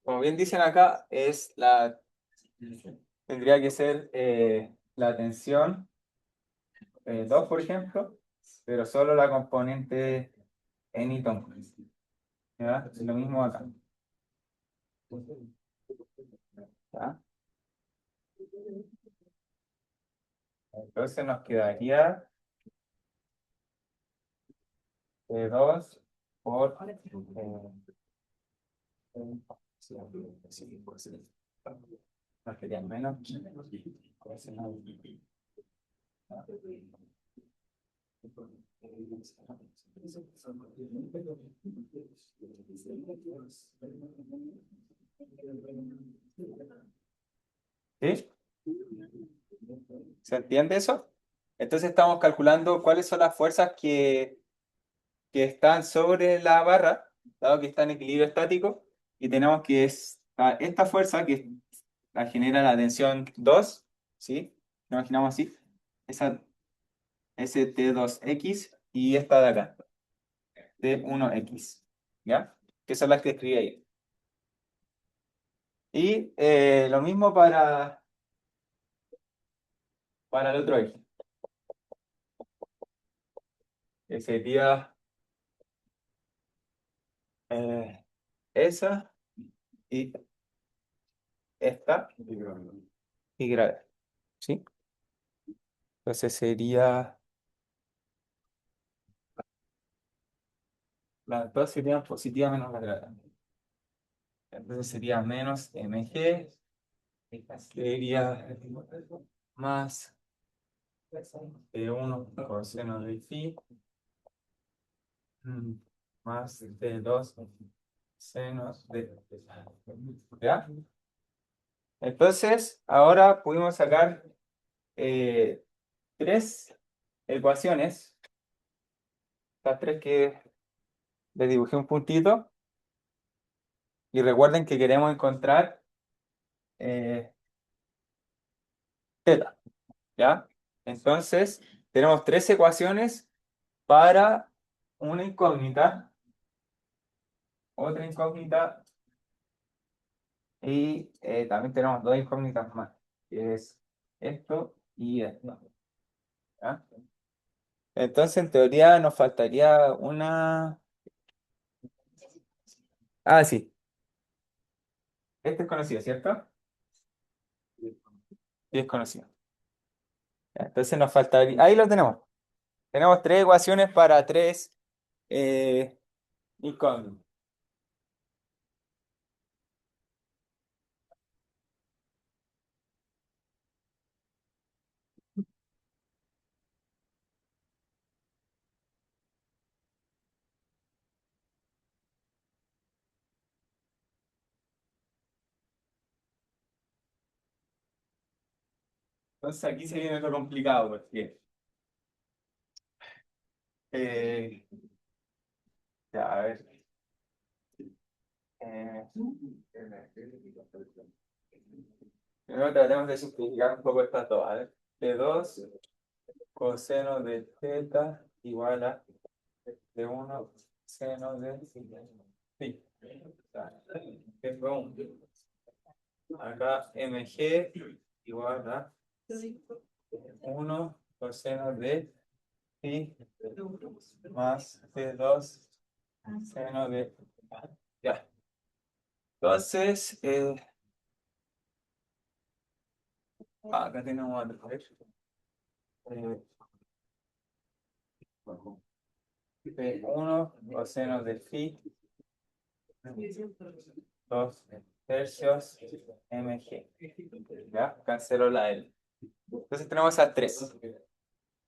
Como bien dicen acá, tendría que ser la tensión 2, por ejemplo, pero solo la componente en Newton. ¿Ya? Lo mismo acá. ¿Ya? Entonces nos quedaría 2 por... no sería menos. ¿Sí? ¿Se entiende eso? Entonces estamos calculando cuáles son las fuerzas que están sobre la barra, dado que está en equilibrio estático, y tenemos que esta fuerza que la genera la tensión 2, ¿sí? Lo imaginamos así, esa ST2X y esta de acá, T1X, ¿ya? Que son las que escribí ahí. Y lo mismo para el otro eje, que sería esa y esta y gravedad, ¿sí? Entonces sería, las dos serían positivas menos la gravedad. Entonces sería menos mg, sería más T1 coseno de phi, mm, más T2 seno de... ¿Ya? Entonces, ahora pudimos sacar tres ecuaciones, las tres que les dibujé un puntito, y recuerden que queremos encontrar teta, ¿ya? Entonces, tenemos tres ecuaciones para una incógnita, otra incógnita, y también tenemos dos incógnitas más, que es esto y esto, ¿ya? Entonces, en teoría, nos faltaría una... Ah, sí, este es conocido, ¿cierto? Sí, es conocido. Ya, entonces nos faltaría... Ahí lo tenemos. Tenemos tres ecuaciones para tres incógnitas. Entonces aquí se viene lo complicado, porque... eh, ya, a ver. Eh, Primero tratemos de simplificar un poco estas dos. A ver. T2 coseno de θ igual a T1 seno de phi. Tengo acá mg igual a 1 coseno de phi más T2 seno de... Ya. Entonces, acá tenemos otra vez. P1 coseno de phi 2 tercios mg. ¿Ya? Cancelo la L. Entonces tenemos esas tres.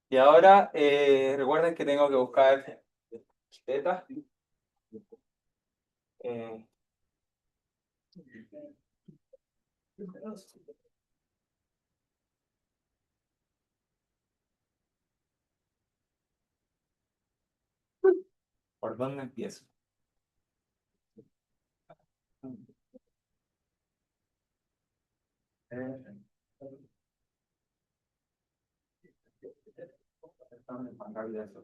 Y ahora recuerden que tengo que buscar θ. eh, ¿Por dónde empiezo? más rápido eso.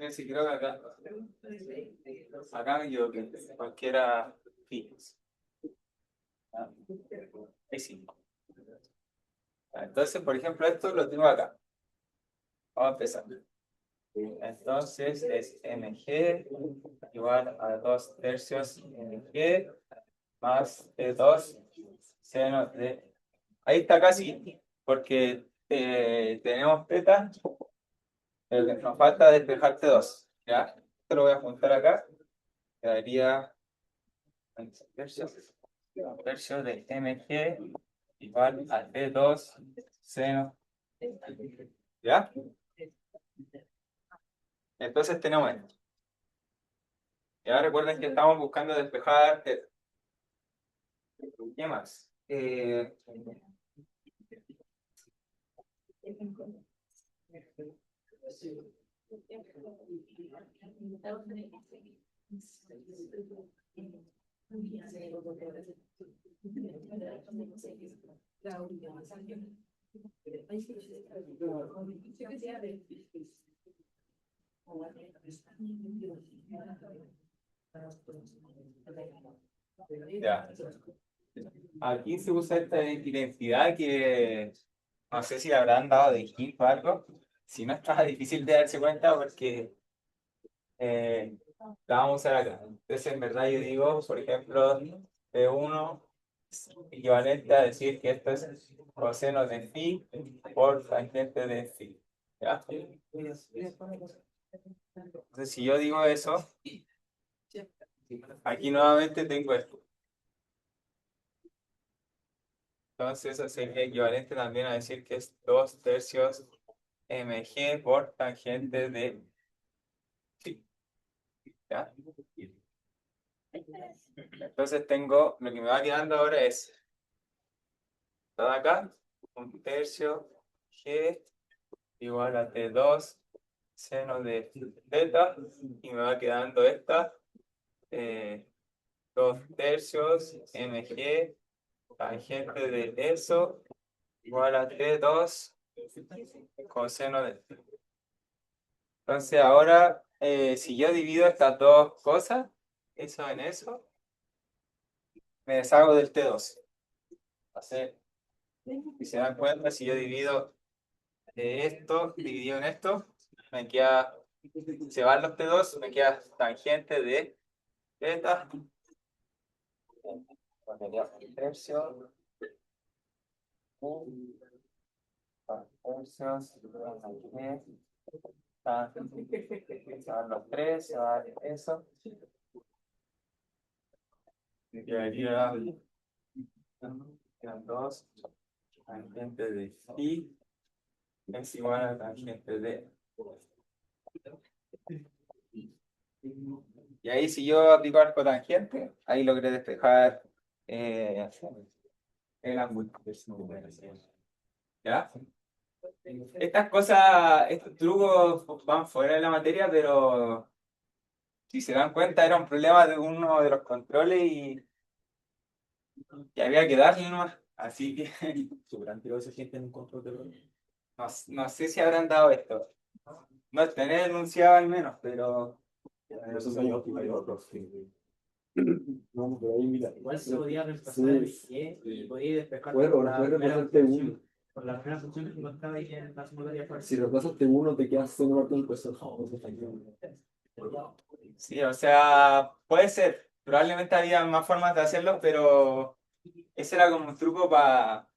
Sí, creo que acá me equivoqué. Cualquiera fijos. Ahí sí. Entonces, por ejemplo, esto lo tengo acá. Vamos a empezar. Entonces es mg igual a 2 tercios mg más 2 seno de... Ahí está casi, porque tenemos teta, pero que nos falta despejar T2. ¿Ya? Esto lo voy a juntar acá. Quedaría tercios de mg igual a T2 seno. ¿Ya? Entonces tenemos esto. Y ahora recuerden que estamos buscando despejar teta. ¿Qué más? Ya. Aquí se usa esta identidad que no sé si le habrán dado de hint o algo. Si no, está difícil de darse cuenta porque la vamos a usar acá. Entonces, en verdad, yo digo, por ejemplo, P1 es equivalente a decir que esto es coseno de phi por tangente de phi. ¿Ya? Entonces, si yo digo eso, aquí nuevamente tengo esto. Entonces, eso sería equivalente también a decir que es 2 tercios mg por tangente de phi. ¿Ya? Entonces tengo, lo que me va quedando ahora es todo acá, 1 tercio g igual a T2 seno de θ, y me va quedando esta 2 tercios mg tangente de eso igual a T2 coseno de θ. Entonces ahora, si yo divido estas dos cosas, eso en eso, me deshago del T2. Así, si se dan cuenta, si yo divido esto dividido en esto, me queda, se van los T2, me queda tangente de θ. Sería un tercio. Tercios. Se van los tres, se va eso. Me quedaría, quedan dos. Tangente de phi es igual a tangente de. Y ahí si yo aplico arco tangente, ahí logré despejar el ángulo. ¿Ya? Estas cosas, estos trucos van fuera de la materia, pero si se dan cuenta era un problema de uno de los controles y había que darle nomás. Así que ¿Sobran tirado esa gente en un control de problema? no sé si habrán dado esto. No tener enunciado al menos, pero Eso hay otros. No, pero ahí mira. Igual se podía reemplazar Sí. el y podía despejar Bueno, por la puedes primera reemplazarte función. uno. Por la primera función que encontraba ahí en la simulación fuerte. Si reemplazaste uno, te quedas sin un pues sí, o sea, puede ser. Probablemente había más formas de hacerlo, pero ese era como un truco para...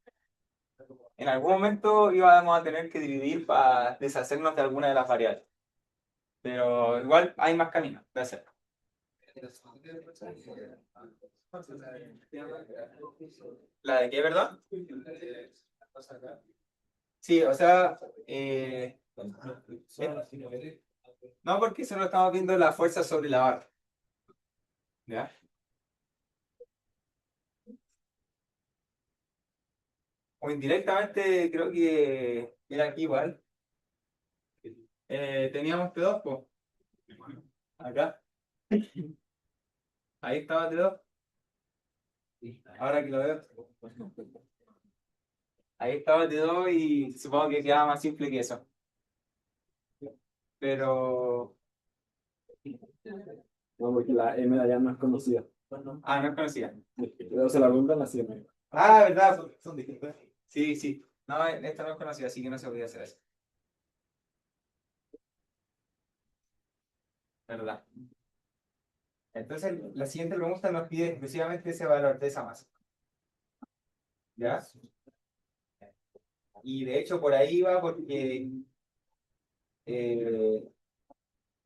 En algún momento íbamos a tener que dividir para deshacernos de alguna de las variables. Pero igual hay más caminos de hacerlo. ¿La de qué, verdad? Sí, o sea, no, porque solo estamos viendo la fuerza sobre la barra. ¿Ya? o indirectamente creo que era aquí igual. Teníamos T2, po. Acá. Ahí estaba T2. Ahora que lo veo. Ahí estaba T2 y supongo que quedaba más simple que eso. Pero. No, porque la M de allá no es conocida. Ah, no es conocida. Pero se la preguntan así. Ah, ¿verdad? Son distintas. Sí, sí. No, esta no es conocida, así que no se podía hacer eso. ¿Verdad? Entonces, la siguiente pregunta nos pide exclusivamente ese valor de esa masa. ¿Ya? Y de hecho, por ahí va porque eh,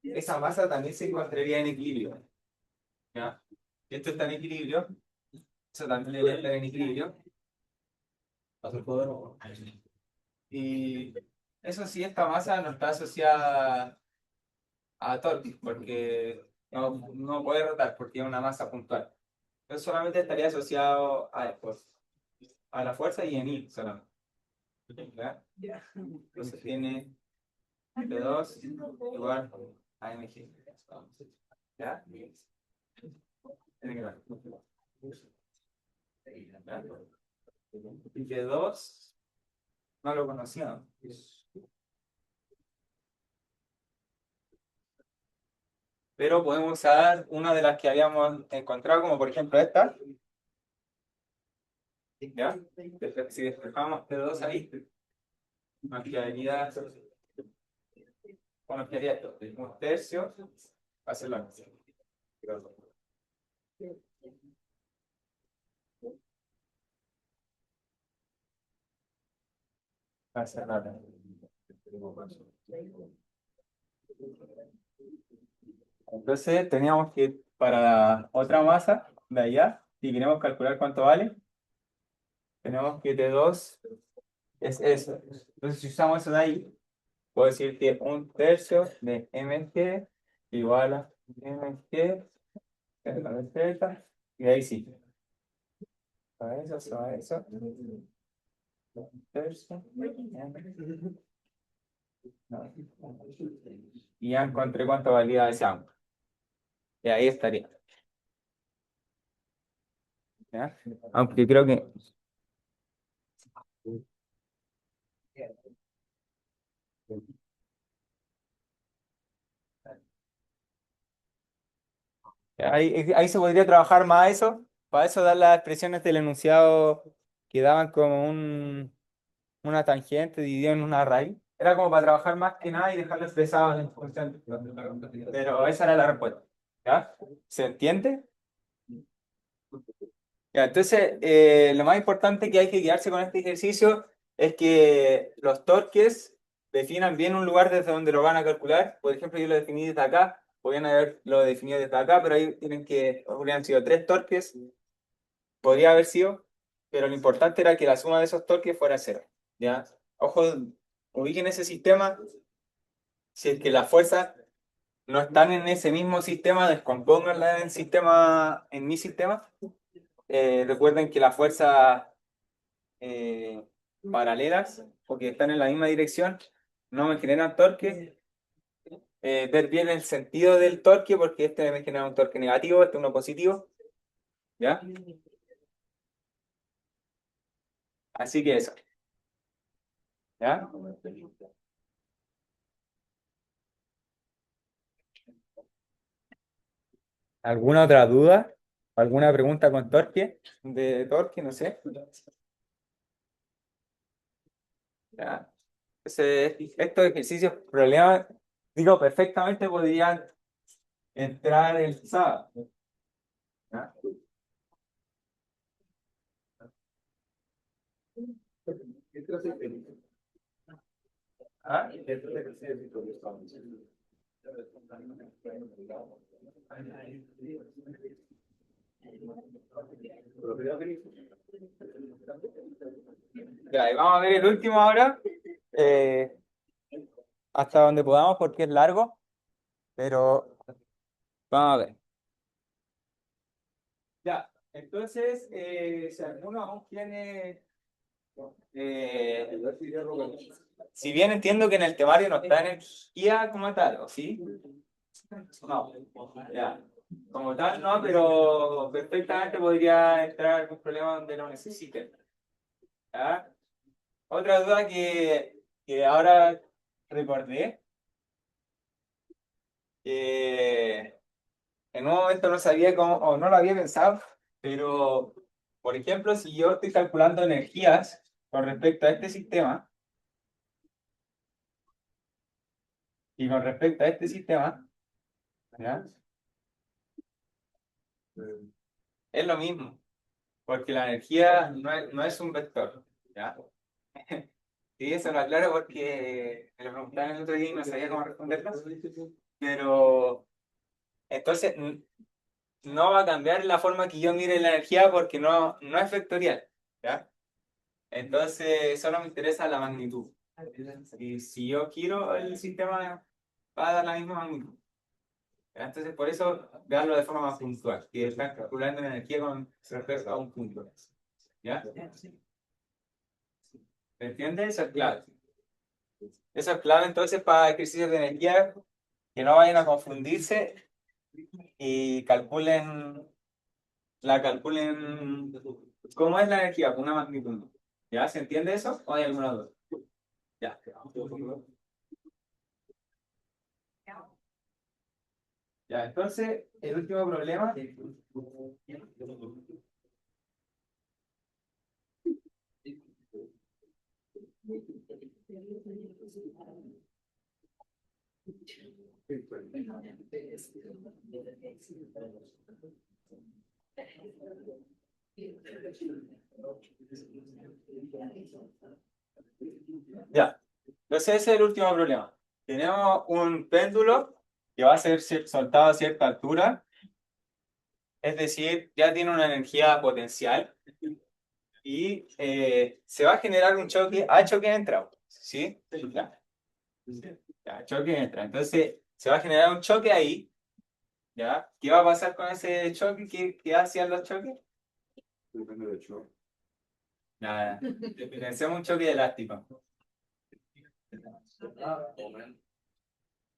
esa masa también se encontraría en equilibrio. ¿Ya? Esto está en equilibrio, eso también debería estar en equilibrio. Y eso sí, esta masa no está asociada a torque, porque no puede rotar, porque es una masa puntual. Entonces solamente estaría asociado a la fuerza y en I solamente. ¿Ya? Entonces tiene P2 igual a mg. ¿Ya? Tiene que ver. ¿Ya? Y P2 no lo conocía. Pero podemos usar una de las que habíamos encontrado, como por ejemplo esta. ¿Ya? Si despejamos P2 ahí, nos quedaría, bueno, nos quedaría esto, un tercio, va a ser la misma. Va a ser la misma. Entonces teníamos que ir para otra masa de allá, si queremos calcular cuánto vale, tenemos que T2 es eso. Entonces si usamos eso de ahí, puedo decir que un tercio de mg igual a mg, z, y ahí sí. A eso. Un tercio, no. Y ya encontré cuánto valía ese ángulo. Y ahí estaría. ¿Ya? Aunque creo que ahí se podría trabajar más eso. Para eso dar las expresiones del enunciado que daban como una tangente dividida en una raíz. Era como para trabajar más que nada y dejarlo expresado en función. Pero esa era la respuesta. ¿Ya? ¿Se entiende? Ya, entonces, lo más importante que hay que guiarse con este ejercicio es que los torques definan bien un lugar desde donde lo van a calcular. Por ejemplo, yo lo definí desde acá, podrían haberlo definido desde acá, pero ahí tienen que, habrían sido 3 torques, podría haber sido, pero lo importante era que la suma de esos torques fuera 0. ¿Ya? Ojo, ubiquen ese sistema, si es que las fuerzas no están en ese mismo sistema, descompónganla en mi sistema. Recuerden que las fuerzas eh, paralelas, porque están en la misma dirección, no me generan torque. Ver bien el sentido del torque, porque este me genera un torque negativo, este uno positivo. ¿Ya? Así que eso. ¿Ya? ¿Alguna otra duda? ¿Alguna pregunta con torque? De torque, no sé. ¿Ya? Estos ejercicios, problemas, digo, perfectamente podrían entrar el sábado. ¿Ya? ¿Ah? Ya, y vamos a ver el último ahora, eh, hasta donde podamos porque es largo, pero vamos a ver. Ya, entonces, si alguno aún tiene Si bien entiendo que en el temario no está energía como tal, ¿o sí? No, ya. Como tal, no, pero perfectamente podría entrar algún problema donde lo necesiten. ¿Ya? Otra duda que ahora recordé, que en un momento no sabía cómo, o no lo había pensado, pero, por ejemplo, si yo estoy calculando energías con respecto a este sistema, y con respecto a este sistema, ¿ya? Es lo mismo, porque la energía no es un vector, ¿ya? Sí, eso lo aclaro porque me lo preguntaron el otro día y no sabía cómo responderlo, pero entonces no va a cambiar la forma que yo mire la energía porque no es vectorial, ¿ya? Entonces solo me interesa la magnitud. Y si yo quiero, el sistema va a dar la misma magnitud. ¿Ya? Entonces por eso veanlo de forma más puntual, que están calculando la energía con respecto a un punto. ¿Ya? ¿Me entiendes? Eso es clave. Eso es clave entonces para ejercicios de energía, que no vayan a confundirse y calculen cómo es la energía con una magnitud. ¿Ya? ¿Se entiende eso? ¿O hay alguna duda? Ya. Ya, entonces, el último problema. Ya, entonces ese es el último problema. Tenemos un péndulo que va a ser soltado a cierta altura, es decir, ya tiene una energía potencial y se va a generar un choque, a choque entra, ¿sí? Ya, ya, choque entra. Entonces, se va a generar un choque ahí, ¿ya? ¿Qué va a pasar con ese choque? ¿Qué hacían los choques? Depende del show. Nada, pensemos un choque elástico.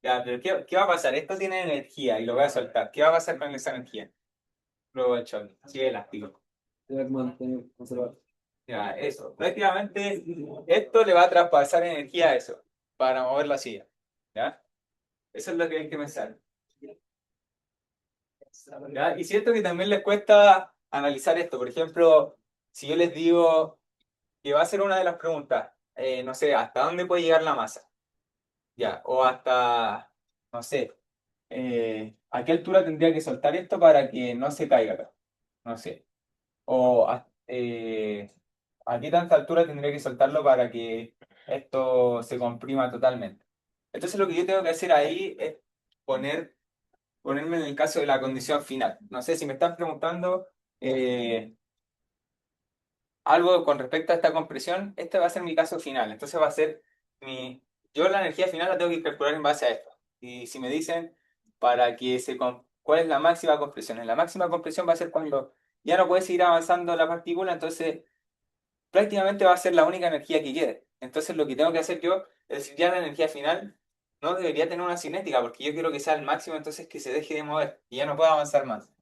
Ya, pero ¿qué va a pasar? Esto tiene energía y lo voy a soltar. ¿Qué va a pasar con esa energía? Luego del choque. Sigue elástico. Ya, eso. Prácticamente esto le va a traspasar energía a eso para mover la silla. ¿Ya? Eso es lo que hay que pensar. ¿Ya? Y siento que también les cuesta analizar esto. Por ejemplo, si yo les digo que va a ser una de las preguntas, no sé, ¿hasta dónde puede llegar la masa? Ya, o hasta, no sé, ¿a qué altura tendría que soltar esto para que no se caiga acá? No sé. O ¿a qué tanta altura tendría que soltarlo para que esto se comprima totalmente? Entonces lo que yo tengo que hacer ahí es ponerme en el caso de la condición final. No sé si me están preguntando algo con respecto a esta compresión, este va a ser mi caso final. Entonces va a ser yo la energía final la tengo que calcular en base a esto. Y si me dicen cuál es la máxima compresión, en la máxima compresión va a ser cuando ya no puede seguir avanzando la partícula, entonces prácticamente va a ser la única energía que quede. Entonces lo que tengo que hacer yo es decir, ya la energía final no debería tener una cinética, porque yo quiero que sea el máximo, entonces que se deje de mover y ya no pueda avanzar más.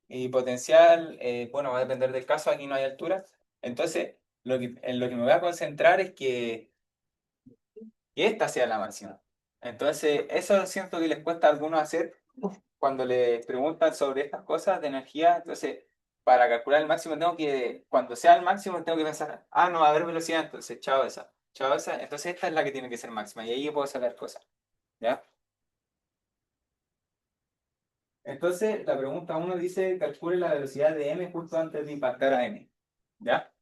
Y potencial, bueno, va a depender del caso, aquí no hay altura. Entonces, en lo que me voy a concentrar es que esta sea la máxima. Entonces, eso siento que les cuesta a algunos hacer cuando les preguntan sobre estas cosas de energía. Entonces, para calcular el máximo cuando sea el máximo, tengo que pensar, no va a haber velocidad, entonces, chao esa, chao esa. Entonces, esta es la que tiene que ser máxima y ahí yo puedo sacar cosas, ¿ya? Entonces, la pregunta uno dice, calcule la velocidad de m justo antes de impactar a m, ¿ya?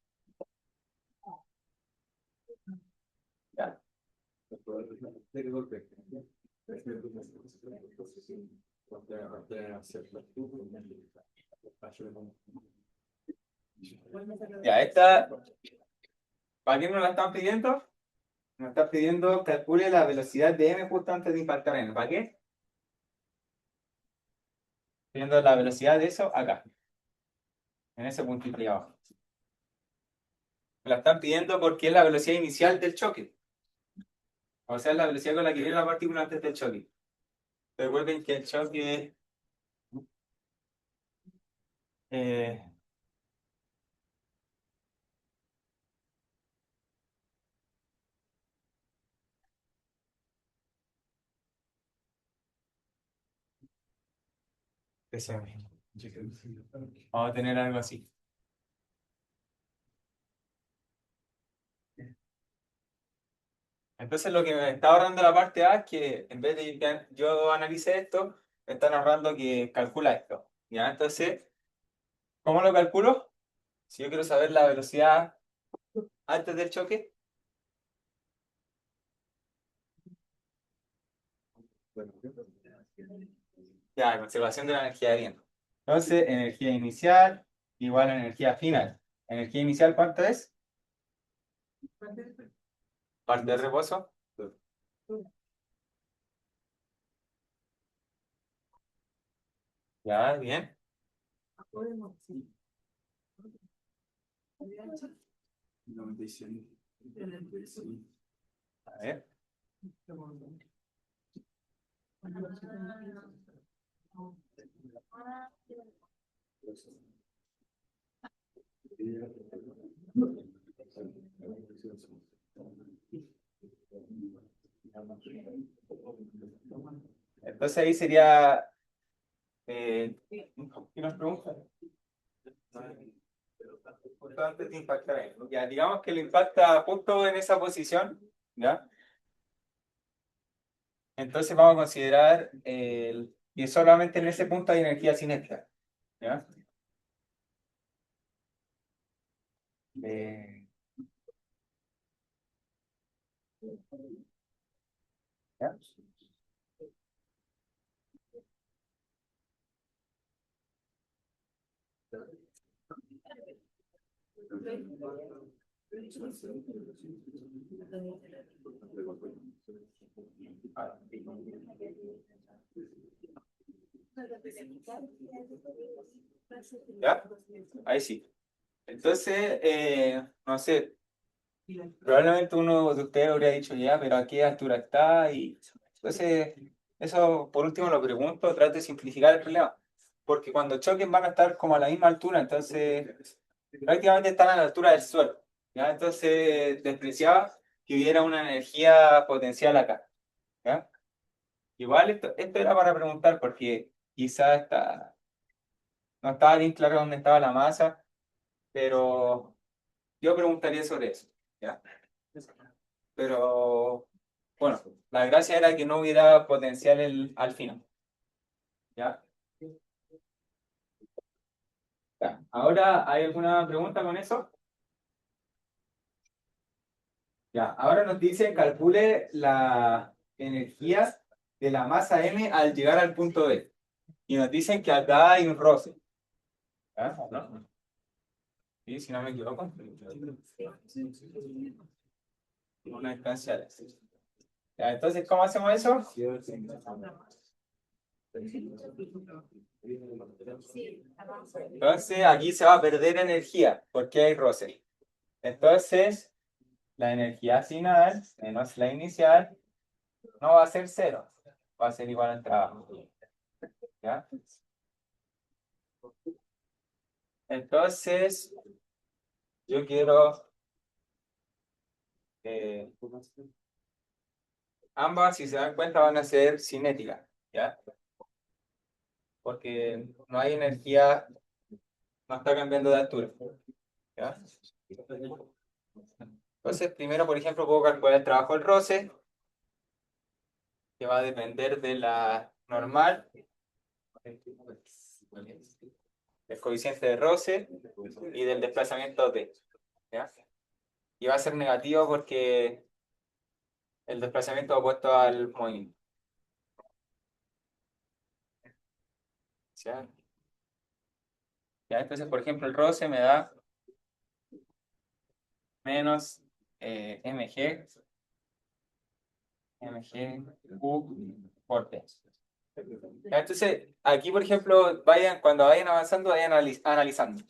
¿Ya? Ya, esta, ¿para qué nos la están pidiendo? Nos están pidiendo calcule la velocidad de m justo antes de impactar en. ¿Para qué? Pidiendo la velocidad de eso acá, en ese puntito ahí abajo. Me la están pidiendo porque es la velocidad inicial del choque. O sea, es la velocidad con la que viene la partícula antes del choque. Recuerden que el choque eh, vamos a tener algo así. Entonces lo que me está ahorrando la parte A es que en vez de que yo analice esto, me están ahorrando que calcula esto. ¿Ya? Entonces, ¿cómo lo calculo? Si yo quiero saber la velocidad antes del choque, ya, conservación de la energía de viento. Entonces, energía inicial igual a energía final. ¿Energía inicial cuánto es? Parte de reposo. Ya, bien. A ver. Entonces ahí sería. ¿Qué nos pregunta? Justo antes de impactar ahí. Ya, digamos que lo impacta justo en esa posición, ¿ya? Entonces vamos a considerar que solamente en ese punto hay energía cinética, ¿ya? Eh, ¿Ya? ¿Ya? Ahí sí. Entonces, no sé, probablemente uno de ustedes habría dicho ya, pero ¿a qué altura está? Y entonces, eso por último lo pregunto, trate de simplificar el problema. Porque cuando choquen van a estar como a la misma altura, entonces prácticamente están a la altura del suelo. ¿Ya? Entonces, despreciaba que hubiera una energía potencial acá. ¿Ya? Igual esto era para preguntar porque quizás no estaba bien claro dónde estaba la masa, pero yo preguntaría sobre eso. ¿Ya? Pero bueno, la gracia era que no hubiera potencial al final. ¿Ya? Ya. Ahora, ¿hay alguna pregunta con eso? Ya, ahora nos dicen calcule la energía de la masa M al llegar al punto B. Y nos dicen que acá hay un roce. ¿Ah? ¿No? Sí, si no me equivoco. Una distancia de S. Ya, entonces, ¿cómo hacemos eso? Entonces, aquí se va a perder energía porque hay roce. Entonces, la energía final menos la inicial no va a ser cero, va a ser igual al trabajo. ¿Ya? Entonces, yo quiero ambas, si se dan cuenta, van a ser cinéticas, ¿ya? Porque no hay energía, no está cambiando de altura, ¿ya? Entonces, primero, por ejemplo, puedo calcular el trabajo del roce, que va a depender de la normal, del coeficiente de roce y del desplazamiento T, ¿ya? Y va a ser negativo porque el desplazamiento es opuesto al movimiento. ¿Ya? ¿Ya? Entonces, por ejemplo, el roce me da menos mg U por T. Ya, entonces, aquí, por ejemplo, cuando vayan avanzando, vayan analizando.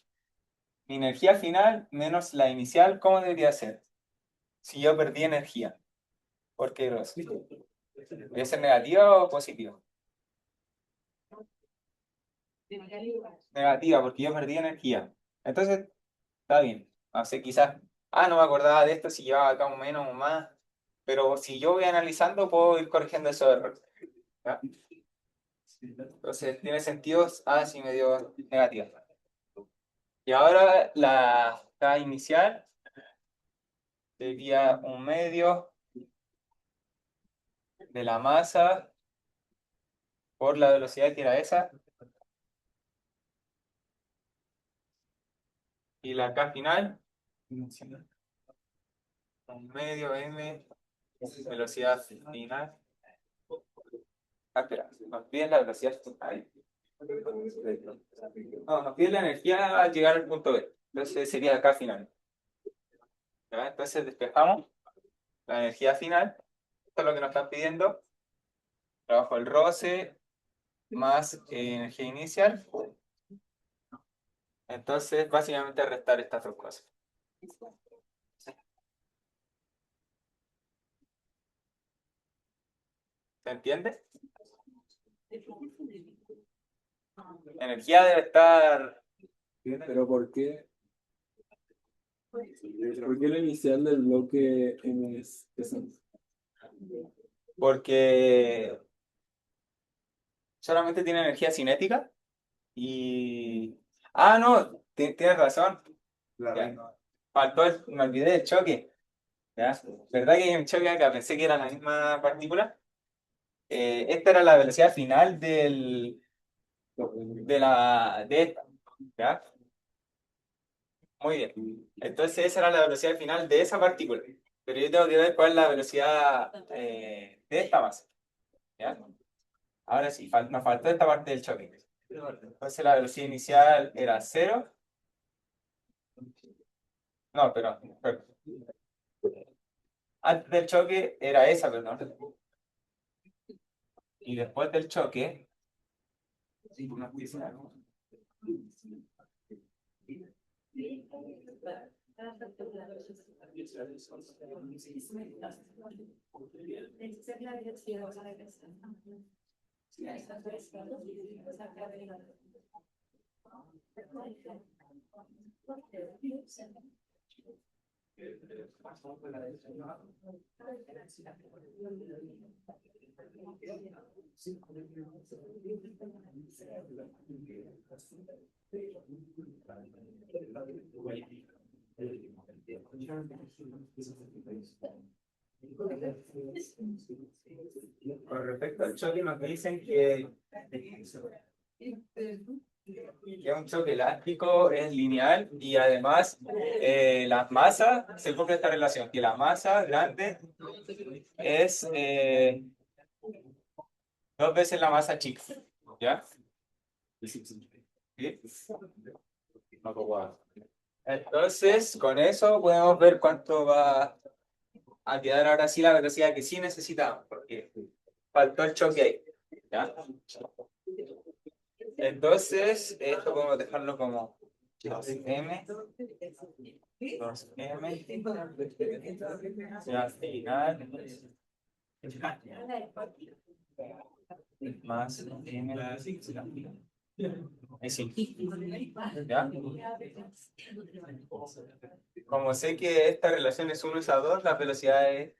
mi energía final menos la inicial, ¿cómo debería ser? Si yo perdí energía. ¿Por qué grosor? ¿Debería ser negativa o positiva? Negativa, porque yo perdí energía. Entonces, está bien. No sé, quizás, no me acordaba de esto si llevaba acá un menos o más. Pero si yo voy analizando, puedo ir corrigiendo esos errores. ¿Ya? Entonces, tiene sentido, sí me dio negativa. Y ahora la K inicial sería un medio de la masa por la velocidad que era esa. Y la K final, un medio m velocidad final. Espera, nos piden la velocidad final. No, nos piden la energía al llegar al punto B. Entonces sería K final. ¿Ya? Entonces despejamos la energía final. Esto es lo que nos están pidiendo. Trabajo el roce más energía inicial. Entonces, básicamente restar estas dos cosas. ¿Se entiende? Energía debe estar... Pero ¿por qué la inicial del bloque es esa? Porque solamente tiene energía cinética y... No, tienes razón. Ya. Me olvidé del choque. ¿Ya? ¿Verdad que en choque acá pensé que era la misma partícula? Esta era la velocidad final de esta. ¿Ya? Muy bien. Entonces esa era la velocidad final de esa partícula. Pero yo tengo que ver cuál es la velocidad de esta masa. ¿Ya? Ahora sí, nos faltó esta parte del choque. Entonces la velocidad inicial era 0. No, pero antes del choque era esa, perdón. Y después del choque, nos dicen algo. Con respecto al choque, nos dicen que un choque elástico es lineal y además las masas se cumple esta relación, que la masa grande es 2 veces la masa chica. ¿Ya? ¿Sí? Entonces, con eso podemos ver cuánto va a quedar ahora sí la velocidad que sí necesitamos, porque faltó el choque ahí. ¿Ya? Entonces, esto podemos dejarlo como 2m, 2m, ya final, más m, ahí sí. ¿Ya? Como sé que esta relación es 1:2, la velocidad es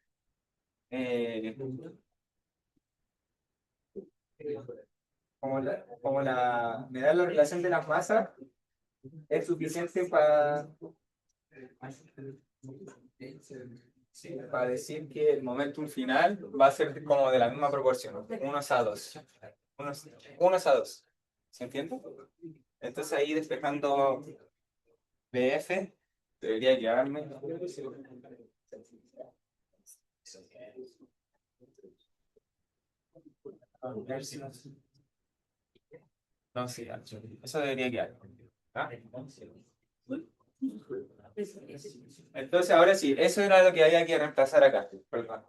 me da la relación de las masas, es suficiente para decir que el momentum final va a ser como de la misma proporción, 1:2. 1:2. ¿Se entiende? Entonces ahí despejando BF, debería quedarme. No, sí, eso debería quedar. ¿Ah? Entonces, ahora sí, eso era lo que había que reemplazar acá. Perdón.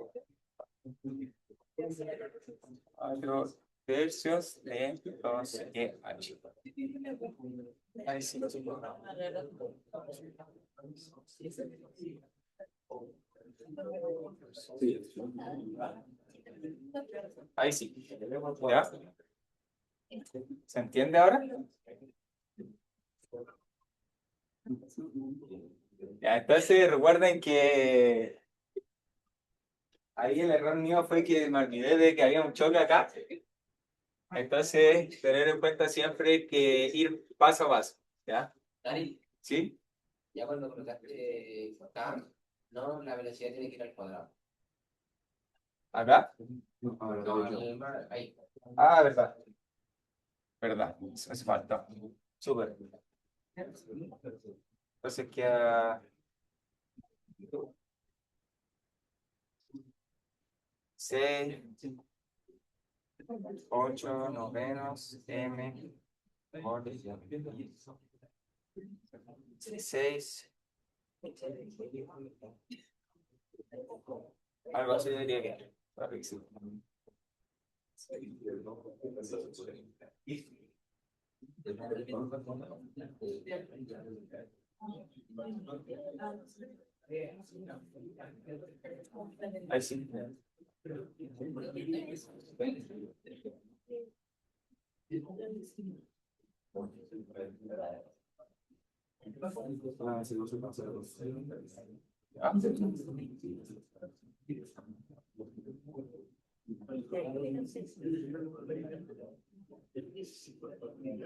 4 tercios de 2EH. Ahí sí. Sí. Ahí sí. ¿Ya? ¿Se entiende ahora? Ya, entonces recuerden que ahí el error mío fue que me olvidé de que había un choque acá. Entonces, tener en cuenta siempre que ir paso a paso. ¿Ya? Dani, ¿Sí? ya cuando colocaste acá, no, la velocidad tiene que ir al cuadrado. ¿Acá? No, ahí. Ah, verdad. Verdad. Eso hace falta. Súper. Entonces queda 6, 8 novenos, M, por 6. Algo así debería quedar. Ahí sí.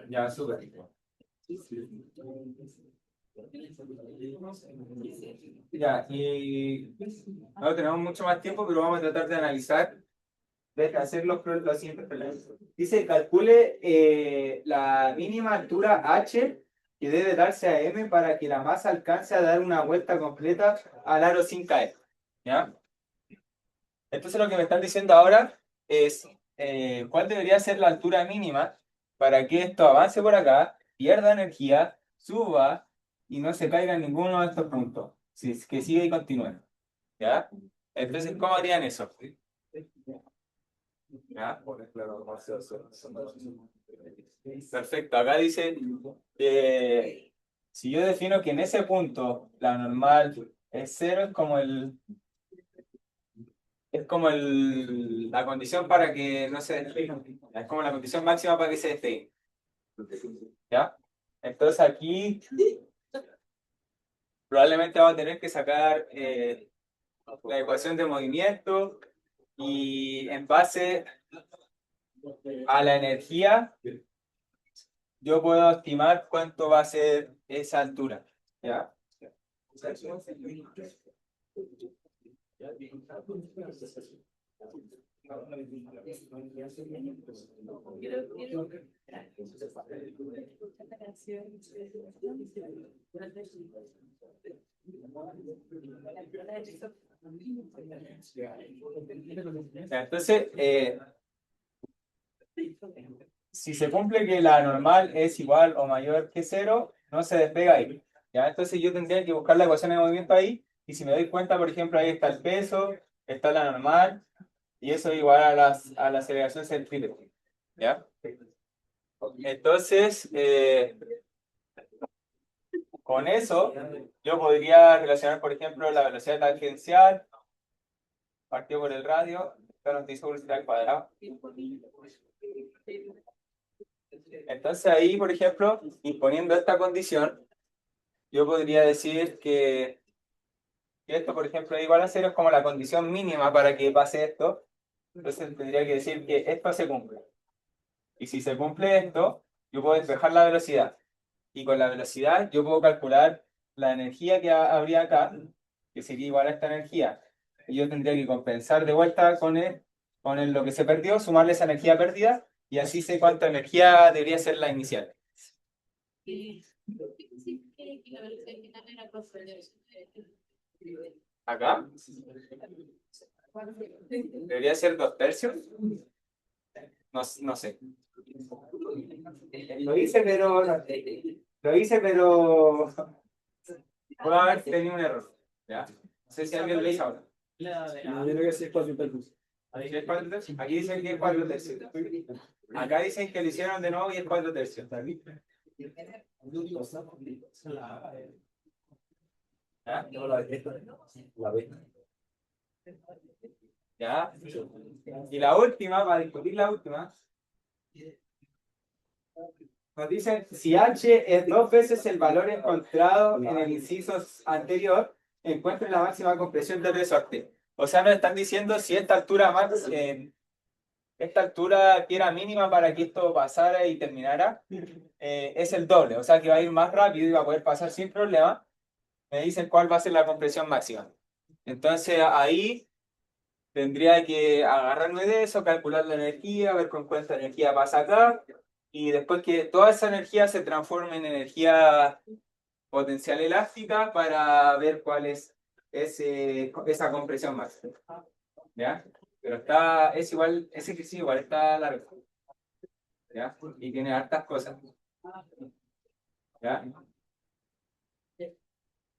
Ya, súper. Ya, y no tenemos mucho más tiempo, pero vamos a tratar de analizar, de hacer los siguientes problemas. Dice, calcule la mínima altura h que debe darse a m para que la masa alcance a dar una vuelta completa al aro sin caer. ¿Ya? Entonces lo que me están diciendo ahora es cuál debería ser la altura mínima para que esto avance por acá, pierda energía, suba y no se caiga en ninguno de estos puntos. Que siga y continúe. ¿Ya? Entonces, ¿cómo harían eso? ¿Ya? Perfecto. Acá dice que si yo defino que en ese punto la normal es cero, la condición para que no se despegue. Es como la condición máxima para que se despegue. ¿Ya? Entonces aquí probablemente vamos a tener que sacar la ecuación de movimiento y en base a la energía yo puedo estimar cuánto va a ser esa altura. ¿Ya? Entonces, si se cumple que la normal es igual o mayor que cero, no se despega ahí. ¿Ya? Entonces yo tendría que buscar la ecuación de movimiento ahí, y si me doy cuenta, por ejemplo, ahí está el peso, está la normal, y eso es igual a la aceleración centrípeta. ¿Ya? Entonces, con eso, yo podría relacionar, por ejemplo, la velocidad tangencial partido por el radio, pero nos dice velocidad al cuadrado. Entonces ahí, por ejemplo, imponiendo esta condición, yo podría decir que esto, por ejemplo, es igual a cero, es como la condición mínima para que pase esto. Entonces tendría que decir que esto se cumple. Y si se cumple esto, yo puedo despejar la velocidad. Y con la velocidad yo puedo calcular la energía que habría acá, que sería igual a esta energía. Y yo tendría que compensar de vuelta con lo que se perdió, sumarle esa energía perdida, y así sé cuánta energía debería ser la inicial. Acá debería ser 2/3. No sé. Lo hice, pero puedo haber tenido un error. ¿Ya? No sé si alguien lo hizo ahora. No, yo creo que sí es 4/3. ¿Sí es 4/3? Aquí dice que es 4/3. Acá dicen que lo hicieron de nuevo y es 4/3. ¿Ya? ¿Ya? Y la última, para discutir la última, nos dicen, si H es 2 veces el valor encontrado en el inciso anterior, encuentren la máxima compresión del resorte. O sea, nos están diciendo si esta altura esta altura que era mínima para que esto pasara y terminara, es el doble. O sea, que va a ir más rápido y va a poder pasar sin problema. Me dicen cuál va a ser la compresión máxima. Entonces, ahí tendría que agarrarme de eso, calcular la energía, ver con cuánta energía pasa acá, y después que toda esa energía se transforme en energía potencial elástica para ver cuál es esa compresión máxima. ¿Ya? Pero es igual, ese ejercicio igual está largo. ¿Ya? Y tiene hartas cosas. ¿Ya?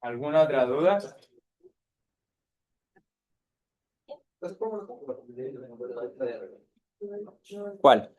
¿Alguna otra duda? ¿Cuál?